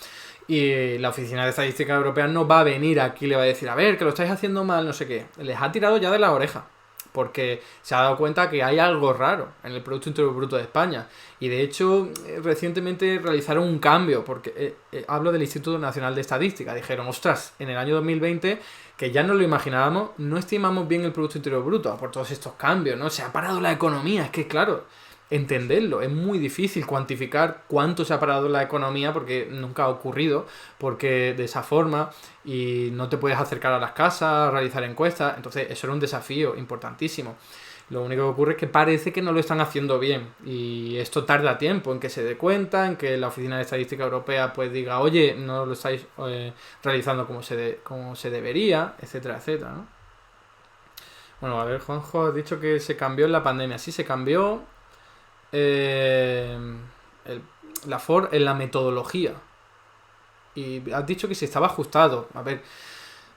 Y la Oficina de Estadística Europea no va a venir aquí y le va a decir, a ver, que lo estáis haciendo mal, no sé qué. Les ha tirado ya de la oreja, porque se ha dado cuenta que hay algo raro en el Producto Interior Bruto de España. Y de hecho, recientemente realizaron un cambio, porque hablo del Instituto Nacional de Estadística. Dijeron, ostras, en el año 2020, que ya no lo imaginábamos, no estimamos bien el Producto Interior Bruto por todos estos cambios, ¿no? Se ha parado la economía, es que claro... entenderlo, es muy difícil cuantificar cuánto se ha parado la economía porque nunca ha ocurrido, porque de esa forma y no te puedes acercar a las casas, realizar encuestas, entonces eso era un desafío importantísimo. Lo único que ocurre es que parece que no lo están haciendo bien y esto tarda tiempo en que se dé cuenta, en que la Oficina de Estadística Europea pues diga, oye, no lo estáis realizando como se debería, etcétera, etcétera, ¿no? Bueno, a ver, Juanjo, has dicho que se cambió en la pandemia. Sí, se cambió en la metodología. Y has dicho que si estaba ajustado. A ver,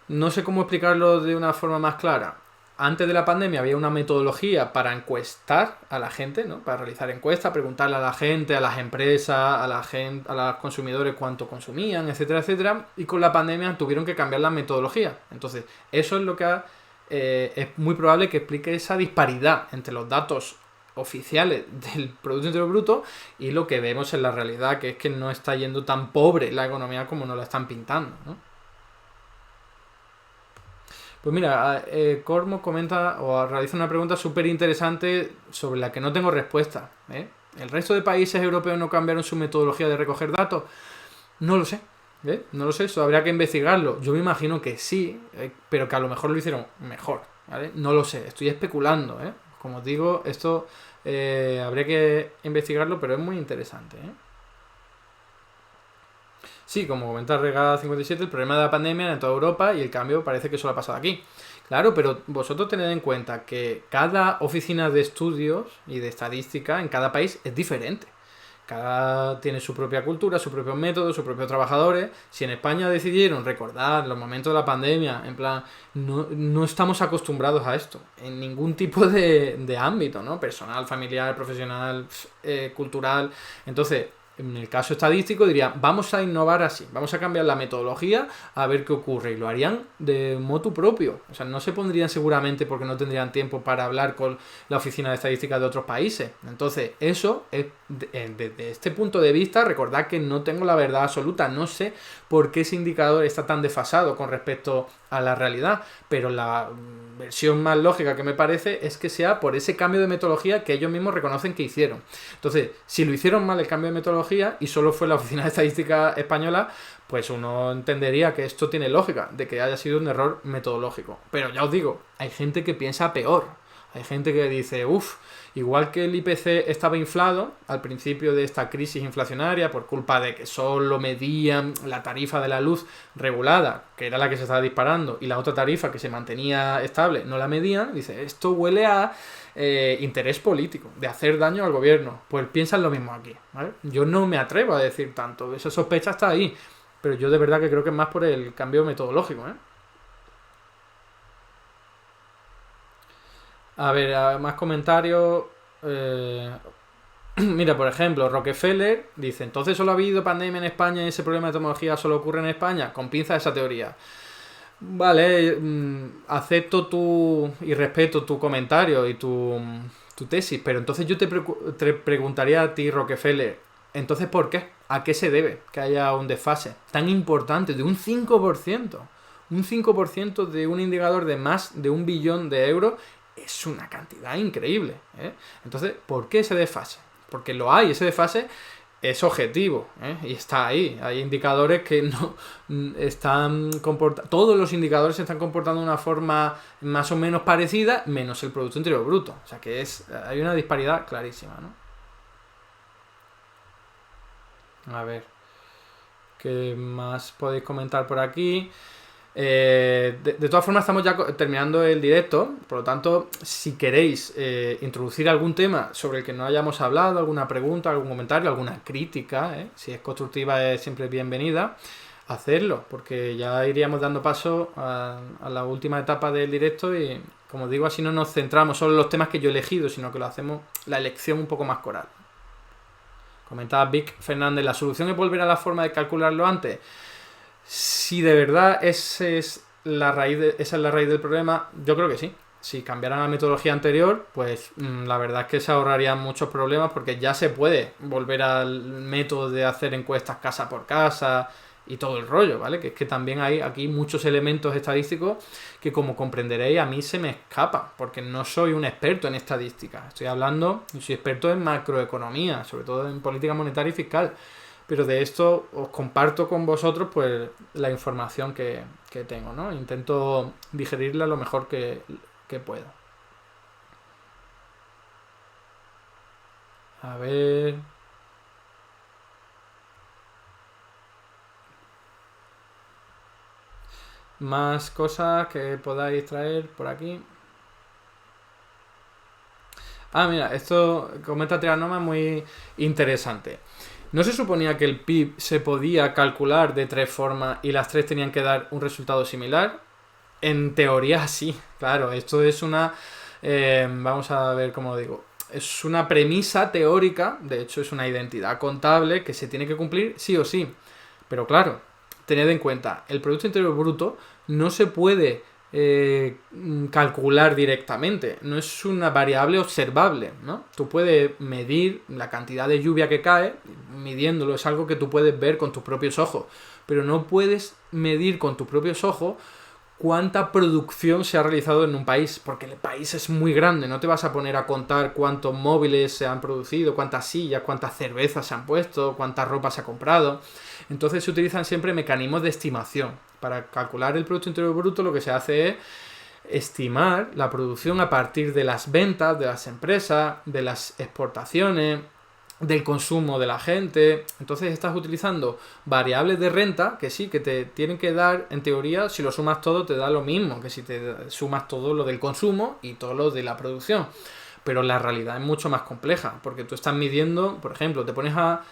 no sé cómo explicarlo de una forma más clara. Antes de la pandemia había una metodología para encuestar a la gente, ¿no? Para realizar encuestas, preguntarle a la gente, a las empresas, a los consumidores cuánto consumían, etcétera, etcétera. Y con la pandemia tuvieron que cambiar la metodología. Entonces, eso es lo que es muy probable que explique esa disparidad entre los datos oficiales del Producto Interior Bruto y lo que vemos en la realidad, que es que no está yendo tan pobre la economía como nos la están pintando, ¿no? Pues mira, Cormo comenta o realiza una pregunta súper interesante sobre la que no tengo respuesta, ¿eh? ¿El resto de países europeos no cambiaron su metodología de recoger datos? No lo sé, ¿eh? No lo sé, eso habría que investigarlo. Yo me imagino que sí, pero que a lo mejor lo hicieron mejor, ¿vale? No lo sé, estoy especulando, ¿eh? Como os digo, esto habría que investigarlo, pero es muy interesante, ¿eh? Sí, como comenta Rega57, el problema de la pandemia en toda Europa y el cambio parece que solo ha pasado aquí. Claro, pero vosotros tened en cuenta que cada oficina de estudios y de estadística en cada país es diferente. Cada tiene su propia cultura, su propio método, sus propios trabajadores. Si en España decidieron recordar los momentos de la pandemia, en plan, no estamos acostumbrados a esto, en ningún tipo de ámbito, ¿no? Personal, familiar, profesional, cultural. Entonces, En el caso estadístico dirían, vamos a innovar así, vamos a cambiar la metodología a ver qué ocurre. Y lo harían de motu propio. O sea, no se pondrían seguramente porque no tendrían tiempo para hablar con la Oficina de Estadística de otros países. Entonces, eso es, desde este punto de vista, recordad que no tengo la verdad absoluta. No sé por qué ese indicador está tan desfasado con respecto a la realidad. Pero la versión más lógica que me parece es que sea por ese cambio de metodología que ellos mismos reconocen que hicieron. Entonces, si lo hicieron mal el cambio de metodología y solo fue la Oficina de Estadística Española, pues uno entendería que esto tiene lógica, de que haya sido un error metodológico. Pero ya os digo, hay gente que piensa peor. Hay gente que dice, igual que el IPC estaba inflado al principio de esta crisis inflacionaria por culpa de que solo medían la tarifa de la luz regulada, que era la que se estaba disparando, y la otra tarifa que se mantenía estable no la medían, dice, esto huele a interés político, de hacer daño al gobierno. Pues piensan lo mismo aquí, ¿vale? Yo no me atrevo a decir tanto, esa sospecha está ahí, pero yo de verdad que creo que es más por el cambio metodológico, ¿eh? A ver, más comentarios. Mira, por ejemplo, Rockefeller dice, entonces solo ha habido pandemia en España y ese problema de tecnología solo ocurre en España. Con pinza esa teoría. Vale, acepto y respeto tu comentario y tu tesis, pero entonces yo te preguntaría a ti, Rockefeller, entonces ¿por qué? ¿A qué se debe que haya un desfase tan importante de un 5%? Un 5% de un indicador de más de 1 billón de euros es una cantidad increíble, ¿eh? Entonces, ¿por qué ese desfase? Porque lo hay, ese desfase es objetivo, ¿eh? Y está ahí. Hay indicadores que no están comportando. Todos los indicadores se están comportando de una forma más o menos parecida, menos el Producto Interior Bruto. O sea que hay una disparidad clarísima, ¿no? A ver, ¿qué más podéis comentar por aquí? De todas formas estamos ya terminando el directo, por lo tanto, si queréis introducir algún tema sobre el que no hayamos hablado, alguna pregunta, algún comentario, alguna crítica, si es constructiva es siempre bienvenida, hacerlo, porque ya iríamos dando paso a la última etapa del directo y, como digo, así no nos centramos solo en los temas que yo he elegido, sino que lo hacemos la elección un poco más coral. Comentaba Vic Fernández, ¿la solución es volver a la forma de calcularlo antes? Si de verdad esa es la raíz del problema, yo creo que sí. Si cambiaran la metodología anterior, pues la verdad es que se ahorrarían muchos problemas porque ya se puede volver al método de hacer encuestas casa por casa y todo el rollo, ¿vale? Que es que también hay aquí muchos elementos estadísticos que, como comprenderéis, a mí se me escapan porque no soy un experto en estadística. Soy experto en macroeconomía, sobre todo en política monetaria y fiscal. Pero de esto os comparto con vosotros pues la información que tengo, ¿no? Intento digerirla lo mejor que puedo. A ver... Más cosas que podáis traer por aquí. Mira, esto comenta Trianoma muy interesante. ¿No se suponía que el PIB se podía calcular de 3 formas y las 3 tenían que dar un resultado similar? En teoría sí, claro, esto es una... vamos a ver cómo lo digo. Es una premisa teórica, de hecho es una identidad contable que se tiene que cumplir sí o sí. Pero claro, tened en cuenta, el Producto Interior Bruto no se puede calcular directamente, no es una variable observable, ¿no? Tú puedes medir la cantidad de lluvia que cae, midiéndolo es algo que tú puedes ver con tus propios ojos, pero no puedes medir con tus propios ojos cuánta producción se ha realizado en un país, porque el país es muy grande, no te vas a poner a contar cuántos móviles se han producido, cuántas sillas, cuántas cervezas se han puesto, cuánta ropa se ha comprado. Entonces se utilizan siempre mecanismos de estimación. Para calcular el Producto Interior Bruto lo que se hace es estimar la producción a partir de las ventas de las empresas, de las exportaciones, del consumo de la gente. Entonces estás utilizando variables de renta que sí, que te tienen que dar, en teoría, si lo sumas todo te da lo mismo que si te sumas todo lo del consumo y todo lo de la producción. Pero la realidad es mucho más compleja, porque tú estás midiendo, por ejemplo, te pones a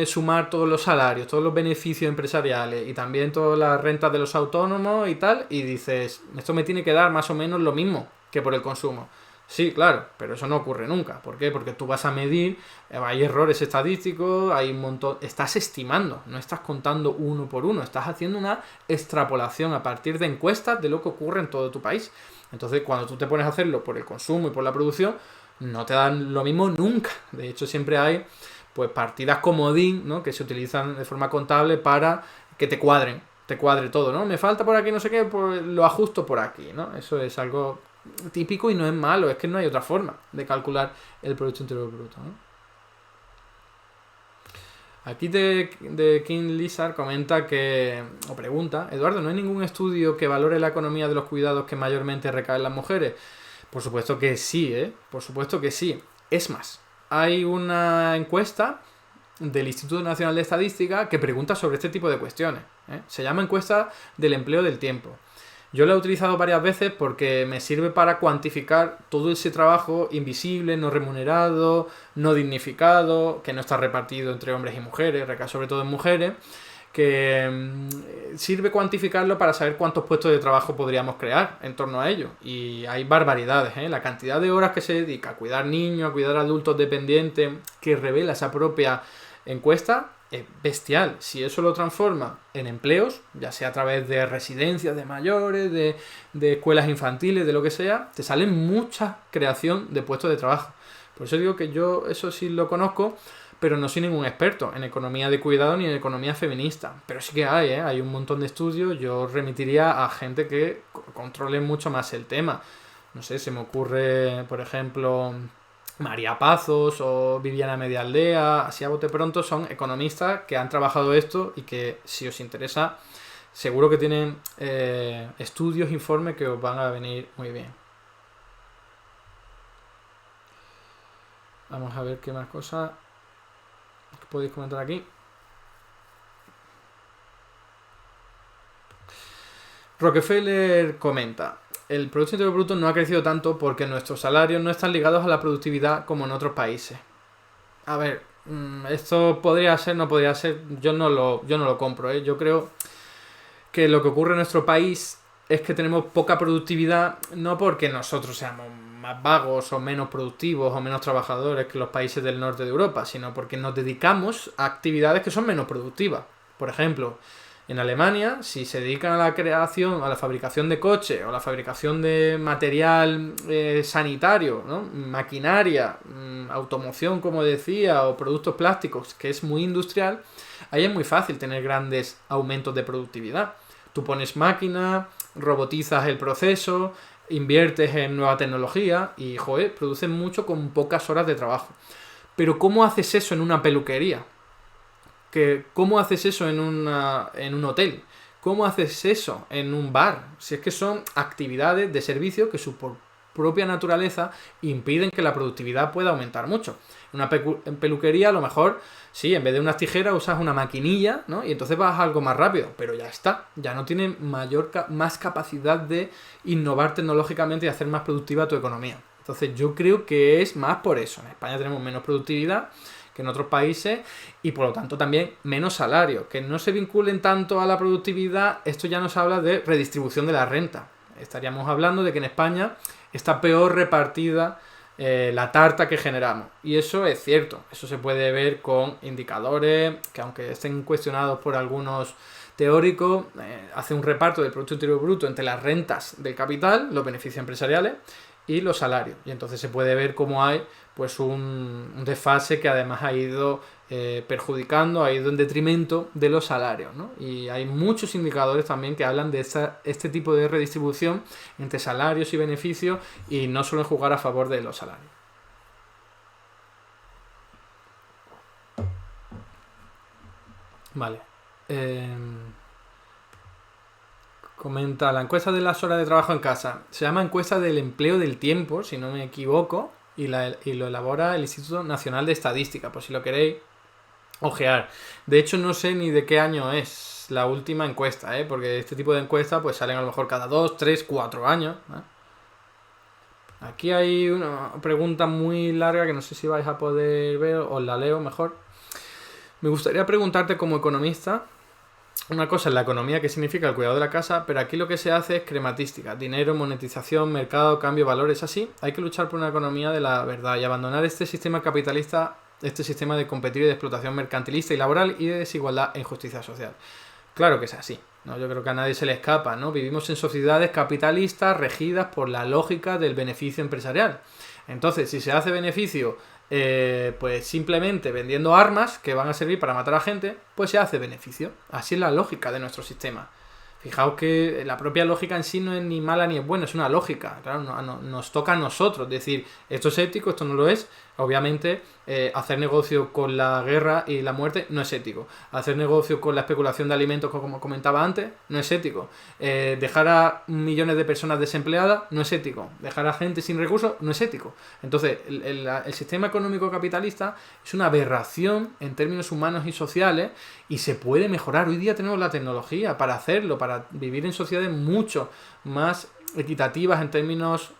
sumar todos los salarios, todos los beneficios empresariales y también todas las rentas de los autónomos y tal, y dices, esto me tiene que dar más o menos lo mismo que por el consumo. Sí, claro, pero eso no ocurre nunca. ¿Por qué? Porque tú vas a medir, hay errores estadísticos, hay un montón. Estás estimando, no estás contando uno por uno, estás haciendo una extrapolación a partir de encuestas de lo que ocurre en todo tu país. Entonces, cuando tú te pones a hacerlo por el consumo y por la producción, no te dan lo mismo nunca. De hecho, siempre hay pues partidas comodín, ¿no? Que se utilizan de forma contable para que te cuadre todo, ¿no? Me falta por aquí no sé qué, pues lo ajusto por aquí, ¿no? Eso es algo típico y no es malo, es que no hay otra forma de calcular el Producto Interior Bruto, ¿no? Aquí de King Lizard comenta que, o pregunta, Eduardo, ¿no hay ningún estudio que valore la economía de los cuidados que mayormente recaen en las mujeres? Por supuesto que sí, ¿eh? Por supuesto que sí. Es más, hay una encuesta del Instituto Nacional de Estadística que pregunta sobre este tipo de cuestiones, ¿eh? Se llama encuesta del empleo del tiempo. Yo la he utilizado varias veces porque me sirve para cuantificar todo ese trabajo invisible, no remunerado, no dignificado, que no está repartido entre hombres y mujeres, recae sobre todo en mujeres, que sirve cuantificarlo para saber cuántos puestos de trabajo podríamos crear en torno a ello. Y hay barbaridades, ¿eh? La cantidad de horas que se dedica a cuidar niños, a cuidar adultos dependientes, que revela esa propia encuesta, es bestial. Si eso lo transforma en empleos, ya sea a través de residencias de mayores, de escuelas infantiles, de lo que sea, te sale mucha creación de puestos de trabajo. Por eso digo que yo eso sí lo conozco, pero no soy ningún experto en economía de cuidado ni en economía feminista. Pero sí que hay, ¿eh? Hay un montón de estudios. Yo remitiría a gente que controle mucho más el tema. No sé, se me ocurre, por ejemplo, María Pazos o Viviana Medialdea, así a bote pronto, son economistas que han trabajado esto y que, si os interesa, seguro que tienen estudios, informes que os van a venir muy bien. Vamos a ver qué más cosas podéis comentar aquí. Rockefeller comenta: el Producto Interior Bruto no ha crecido tanto porque nuestros salarios no están ligados a la productividad como en otros países. A ver, esto podría ser, no podría ser, yo no lo compro, ¿eh? Yo creo que lo que ocurre en nuestro país es que tenemos poca productividad, no porque nosotros seamos más vagos o menos productivos o menos trabajadores que los países del norte de Europa, sino porque nos dedicamos a actividades que son menos productivas. Por ejemplo, en Alemania, si se dedican a la creación, a la fabricación de coches o a la fabricación de material sanitario, ¿no? Maquinaria, automoción, como decía, o productos plásticos, que es muy industrial, ahí es muy fácil tener grandes aumentos de productividad. Tú pones máquina, robotizas el proceso, inviertes en nueva tecnología y, joder, produces mucho con pocas horas de trabajo. Pero ¿cómo haces eso en una peluquería? ¿Cómo haces eso en un hotel? ¿Cómo haces eso en un bar? Si es que son actividades de servicio que por propia naturaleza impiden que la productividad pueda aumentar mucho. En peluquería a lo mejor, sí, en vez de unas tijeras usas una maquinilla, ¿no? Y entonces vas algo más rápido, pero ya está. Ya no tienes más capacidad de innovar tecnológicamente y hacer más productiva tu economía. Entonces yo creo que es más por eso. En España tenemos menos productividad que en otros países y por lo tanto también menos salario. Que no se vinculen tanto a la productividad, esto ya nos habla de redistribución de la renta. Estaríamos hablando de que en España está peor repartida la tarta que generamos. Y eso es cierto, eso se puede ver con indicadores que, aunque estén cuestionados por algunos teóricos, hace un reparto del Producto Interior Bruto entre las rentas del capital, los beneficios empresariales y los salarios. Y entonces se puede ver cómo hay pues un desfase que además ha ido perjudicando, ha ido en detrimento de los salarios, ¿no? Y hay muchos indicadores también que hablan de este tipo de redistribución entre salarios y beneficios y no suelen jugar a favor de los salarios. Vale. Comenta, la encuesta de las horas de trabajo en casa se llama encuesta del empleo del tiempo, si no me equivoco, y lo elabora el Instituto Nacional de Estadística, por si lo queréis ojear. De hecho, no sé ni de qué año es la última encuesta, porque este tipo de encuestas pues salen a lo mejor cada 2, 3, 4 años. Aquí hay una pregunta muy larga que no sé si vais a poder ver, os la leo mejor. Me gustaría preguntarte como economista, una cosa es la economía, que significa el cuidado de la casa, pero aquí lo que se hace es crematística: dinero, monetización, mercado, cambio, valores, así. Hay que luchar por una economía de la verdad y abandonar este sistema capitalista, este sistema de competir y de explotación mercantilista y laboral y de desigualdad e injusticia social. Claro que es así, ¿no? Yo creo que a nadie se le escapa, ¿no? Vivimos en sociedades capitalistas regidas por la lógica del beneficio empresarial. Entonces, si se hace beneficio, pues simplemente vendiendo armas que van a servir para matar a gente, pues se hace beneficio. Así es la lógica de nuestro sistema. Fijaos que la propia lógica en sí no es ni mala ni es buena, es una lógica. Claro, nos toca a nosotros decir, esto es ético, esto no lo es. Obviamente, hacer negocio con la guerra y la muerte no es ético. Hacer negocio con la especulación de alimentos, como comentaba antes, no es ético. Dejar a millones de personas desempleadas no es ético. Dejar a gente sin recursos no es ético. Entonces, el sistema económico capitalista es una aberración en términos humanos y sociales, y se puede mejorar. Hoy día tenemos la tecnología para hacerlo, para vivir en sociedades mucho más equitativas en términos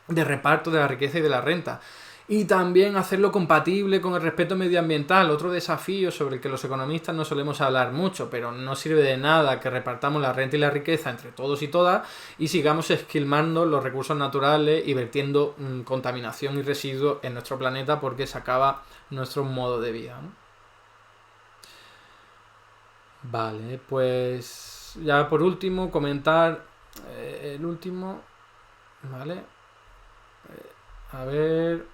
de reparto de la riqueza y de la renta. Y también hacerlo compatible con el respeto medioambiental, otro desafío sobre el que los economistas no solemos hablar mucho, pero no sirve de nada que repartamos la renta y la riqueza entre todos y todas y sigamos esquilmando los recursos naturales y vertiendo contaminación y residuos en nuestro planeta, porque se acaba nuestro modo de vida, ¿no? Vale, pues ya por último comentar el último, ¿vale? A ver,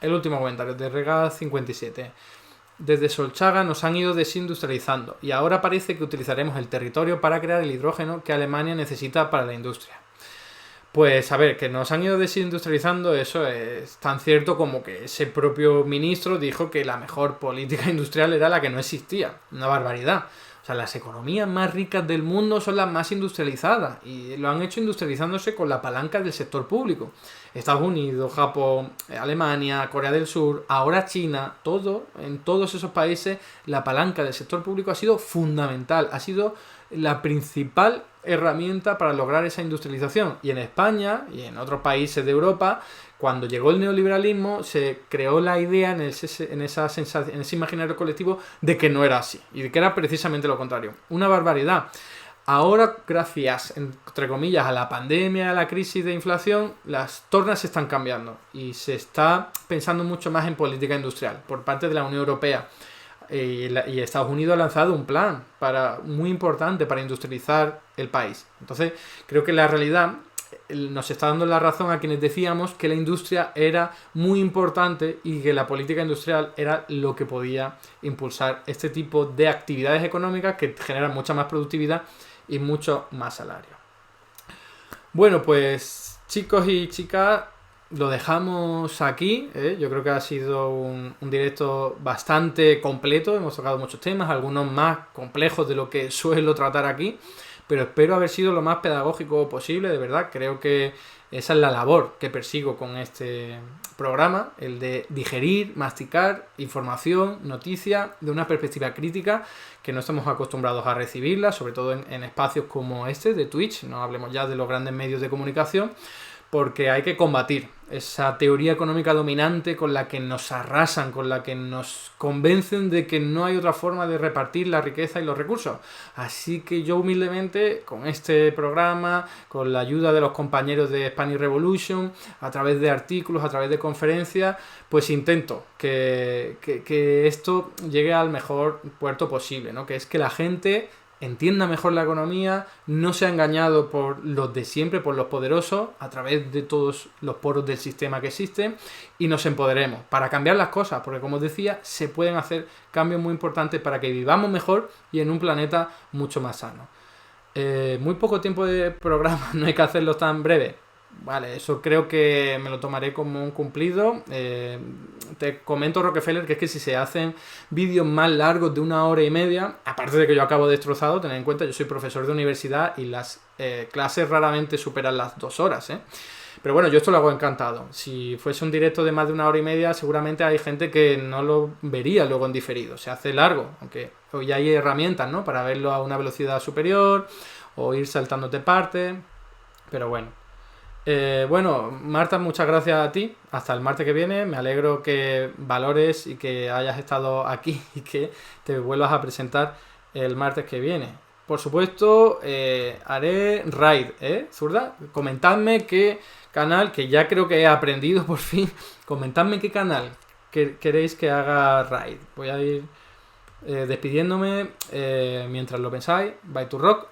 el último comentario de Rega57. Desde Solchaga nos han ido desindustrializando y ahora parece que utilizaremos el territorio para crear el hidrógeno que Alemania necesita para la industria. Pues a ver, que nos han ido desindustrializando, eso es tan cierto como que ese propio ministro dijo que la mejor política industrial era la que no existía. Una barbaridad. O sea, las economías más ricas del mundo son las más industrializadas y lo han hecho industrializándose con la palanca del sector público. Estados Unidos, Japón, Alemania, Corea del Sur, ahora China, en todos esos países la palanca del sector público ha sido fundamental, ha sido la principal herramienta para lograr esa industrialización. Y en España y en otros países de Europa, cuando llegó el neoliberalismo, se creó la idea en ese imaginario colectivo de que no era así y de que era precisamente lo contrario. Una barbaridad. Ahora, gracias, entre comillas, a la pandemia, a la crisis de inflación, las tornas se están cambiando y se está pensando mucho más en política industrial por parte de la Unión Europea. Y Estados Unidos ha lanzado un plan muy importante para industrializar el país. Entonces, creo que la realidad nos está dando la razón a quienes decíamos que la industria era muy importante y que la política industrial era lo que podía impulsar este tipo de actividades económicas que generan mucha más productividad y mucho más salario. Bueno, pues chicos y chicas, lo dejamos aquí, ¿eh? Yo creo que ha sido un directo bastante completo, hemos tocado muchos temas, algunos más complejos de lo que suelo tratar aquí, pero espero haber sido lo más pedagógico posible, de verdad. Creo que esa es la labor que persigo con este programa, el de digerir, masticar información, noticia, de una perspectiva crítica que no estamos acostumbrados a recibirla, sobre todo en espacios como este de Twitch, no hablemos ya de los grandes medios de comunicación, porque hay que combatir esa teoría económica dominante con la que nos arrasan, con la que nos convencen de que no hay otra forma de repartir la riqueza y los recursos. Así que yo humildemente, con este programa, con la ayuda de los compañeros de Spanish Revolution, a través de artículos, a través de conferencias, pues intento que esto llegue al mejor puerto posible, ¿no? Que es que la gente entienda mejor la economía, no sea engañado por los de siempre, por los poderosos, a través de todos los poros del sistema que existen, y nos empoderemos para cambiar las cosas, porque como os decía, se pueden hacer cambios muy importantes para que vivamos mejor y en un planeta mucho más sano. Muy poco tiempo de programa, no hay que hacerlo tan breve. Vale, eso creo que me lo tomaré como un cumplido. Te comento, Rockefeller, que es que si se hacen vídeos más largos de 1 hora y media, aparte de que yo acabo destrozado, tened en cuenta, yo soy profesor de universidad y las clases raramente superan las 2 horas, ¿eh? Pero bueno, yo esto lo hago encantado. Si fuese un directo de más de 1 hora y media, seguramente hay gente que no lo vería luego en diferido. Se hace largo, aunque hoy hay herramientas, ¿no?, para verlo a una velocidad superior o ir saltándote partes. Pero bueno. Bueno, Marta, muchas gracias a ti. Hasta el martes que viene. Me alegro que valores y que hayas estado aquí y que te vuelvas a presentar el martes que viene. Por supuesto, haré raid, Zurda. Comentadme qué canal, que ya creo que he aprendido por fin. Comentadme qué canal queréis que haga raid. Voy a ir despidiéndome mientras lo pensáis. Bye to rock.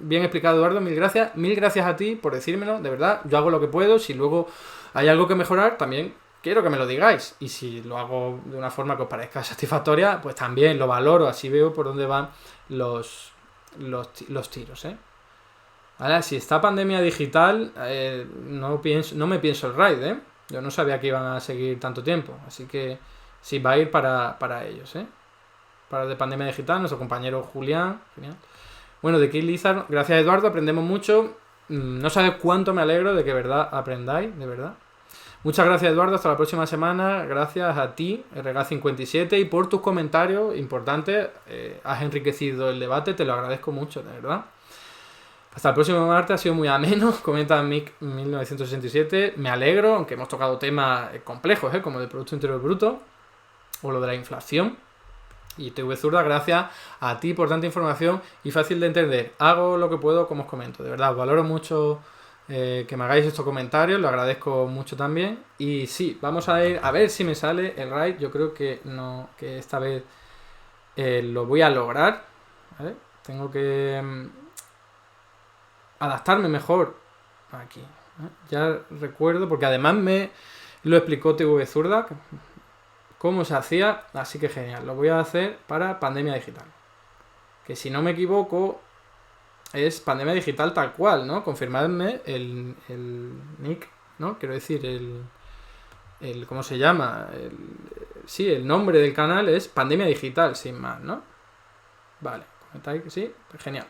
Bien explicado, Eduardo, mil gracias. Mil gracias a ti por decírmelo, de verdad. Yo hago lo que puedo. Si luego hay algo que mejorar, también quiero que me lo digáis. Y si lo hago de una forma que os parezca satisfactoria, pues también lo valoro. Así veo por dónde van los tiros, Ahora, si está pandemia digital, no me pienso el raid, Yo no sabía que iban a seguir tanto tiempo. Así que sí, va a ir para ellos, Para el de pandemia digital, nuestro compañero Julián. Genial. Bueno, de Kid Lizard, gracias Eduardo, aprendemos mucho. No sabes cuánto me alegro de que verdad aprendáis, de verdad. Muchas gracias Eduardo, hasta la próxima semana. Gracias a ti, RG57, y por tus comentarios importantes. Has enriquecido el debate, te lo agradezco mucho, de verdad. Hasta el próximo martes, ha sido muy ameno, comenta Mick1967. Me alegro, aunque hemos tocado temas complejos, como el Producto Interior Bruto o lo de la inflación. Y TV Zurda, gracias a ti por tanta información y fácil de entender. Hago lo que puedo, como os comento. De verdad, os valoro mucho que me hagáis estos comentarios, lo agradezco mucho también. Y sí, vamos a ir a ver si me sale el raid. Yo creo que no, que esta vez lo voy a lograr. ¿Vale? Tengo que adaptarme mejor aquí. Ya recuerdo, porque además me lo explicó TV Zurda cómo se hacía, así que genial. Lo voy a hacer para Pandemia Digital. Que si no me equivoco, es Pandemia Digital tal cual, ¿no? Confirmadme el nick, ¿no? Quiero decir, el ¿cómo se llama? Sí, el nombre del canal es Pandemia Digital, sin más, ¿no? Vale, comentáis que sí, genial.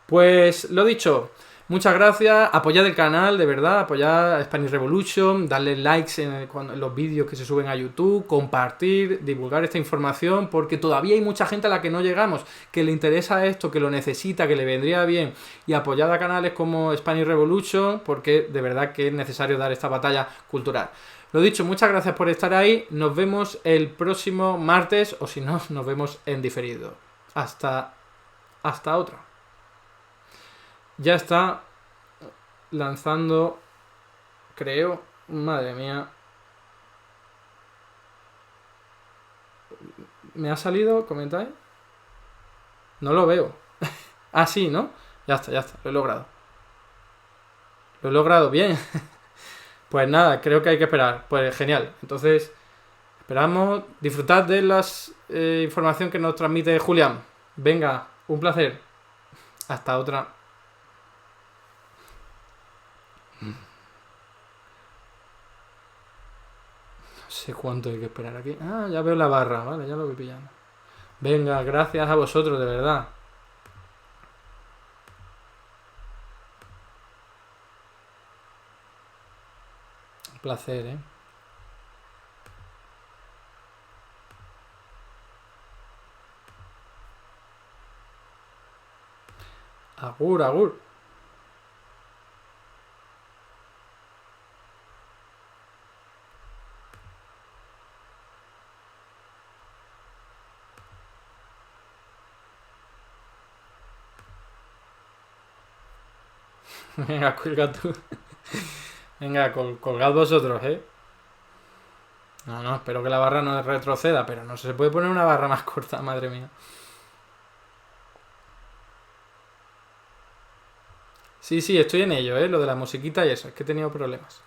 Pues lo dicho, muchas gracias, apoyad el canal, de verdad, apoyad a Spanish Revolution, darle likes en los vídeos que se suben a YouTube, compartir, divulgar esta información, porque todavía hay mucha gente a la que no llegamos, que le interesa esto, que lo necesita, que le vendría bien, y apoyad a canales como Spanish Revolution, porque de verdad que es necesario dar esta batalla cultural. Lo dicho, muchas gracias por estar ahí, nos vemos el próximo martes, o si no, nos vemos en diferido. Hasta otra. Ya está lanzando, creo, madre mía. ¿Me ha salido? ¿Comentáis? No lo veo. Ah, sí, ¿no? Ya está, lo he logrado. Lo he logrado, bien. Pues nada, creo que hay que esperar. Pues genial. Entonces, esperamos. Disfrutad de la información que nos transmite Julián. Venga, un placer. Hasta otra. No sé cuánto hay que esperar aquí. Ah, ya veo la barra, vale, ya lo voy pillando. Venga, gracias a vosotros, de verdad. Un placer, Agur, agur. Venga, cuelga tú. Venga, colgad vosotros, No, espero que la barra no retroceda, pero no se puede poner una barra más corta, madre mía. Sí, estoy en ello, lo de la musiquita y eso, es que he tenido problemas.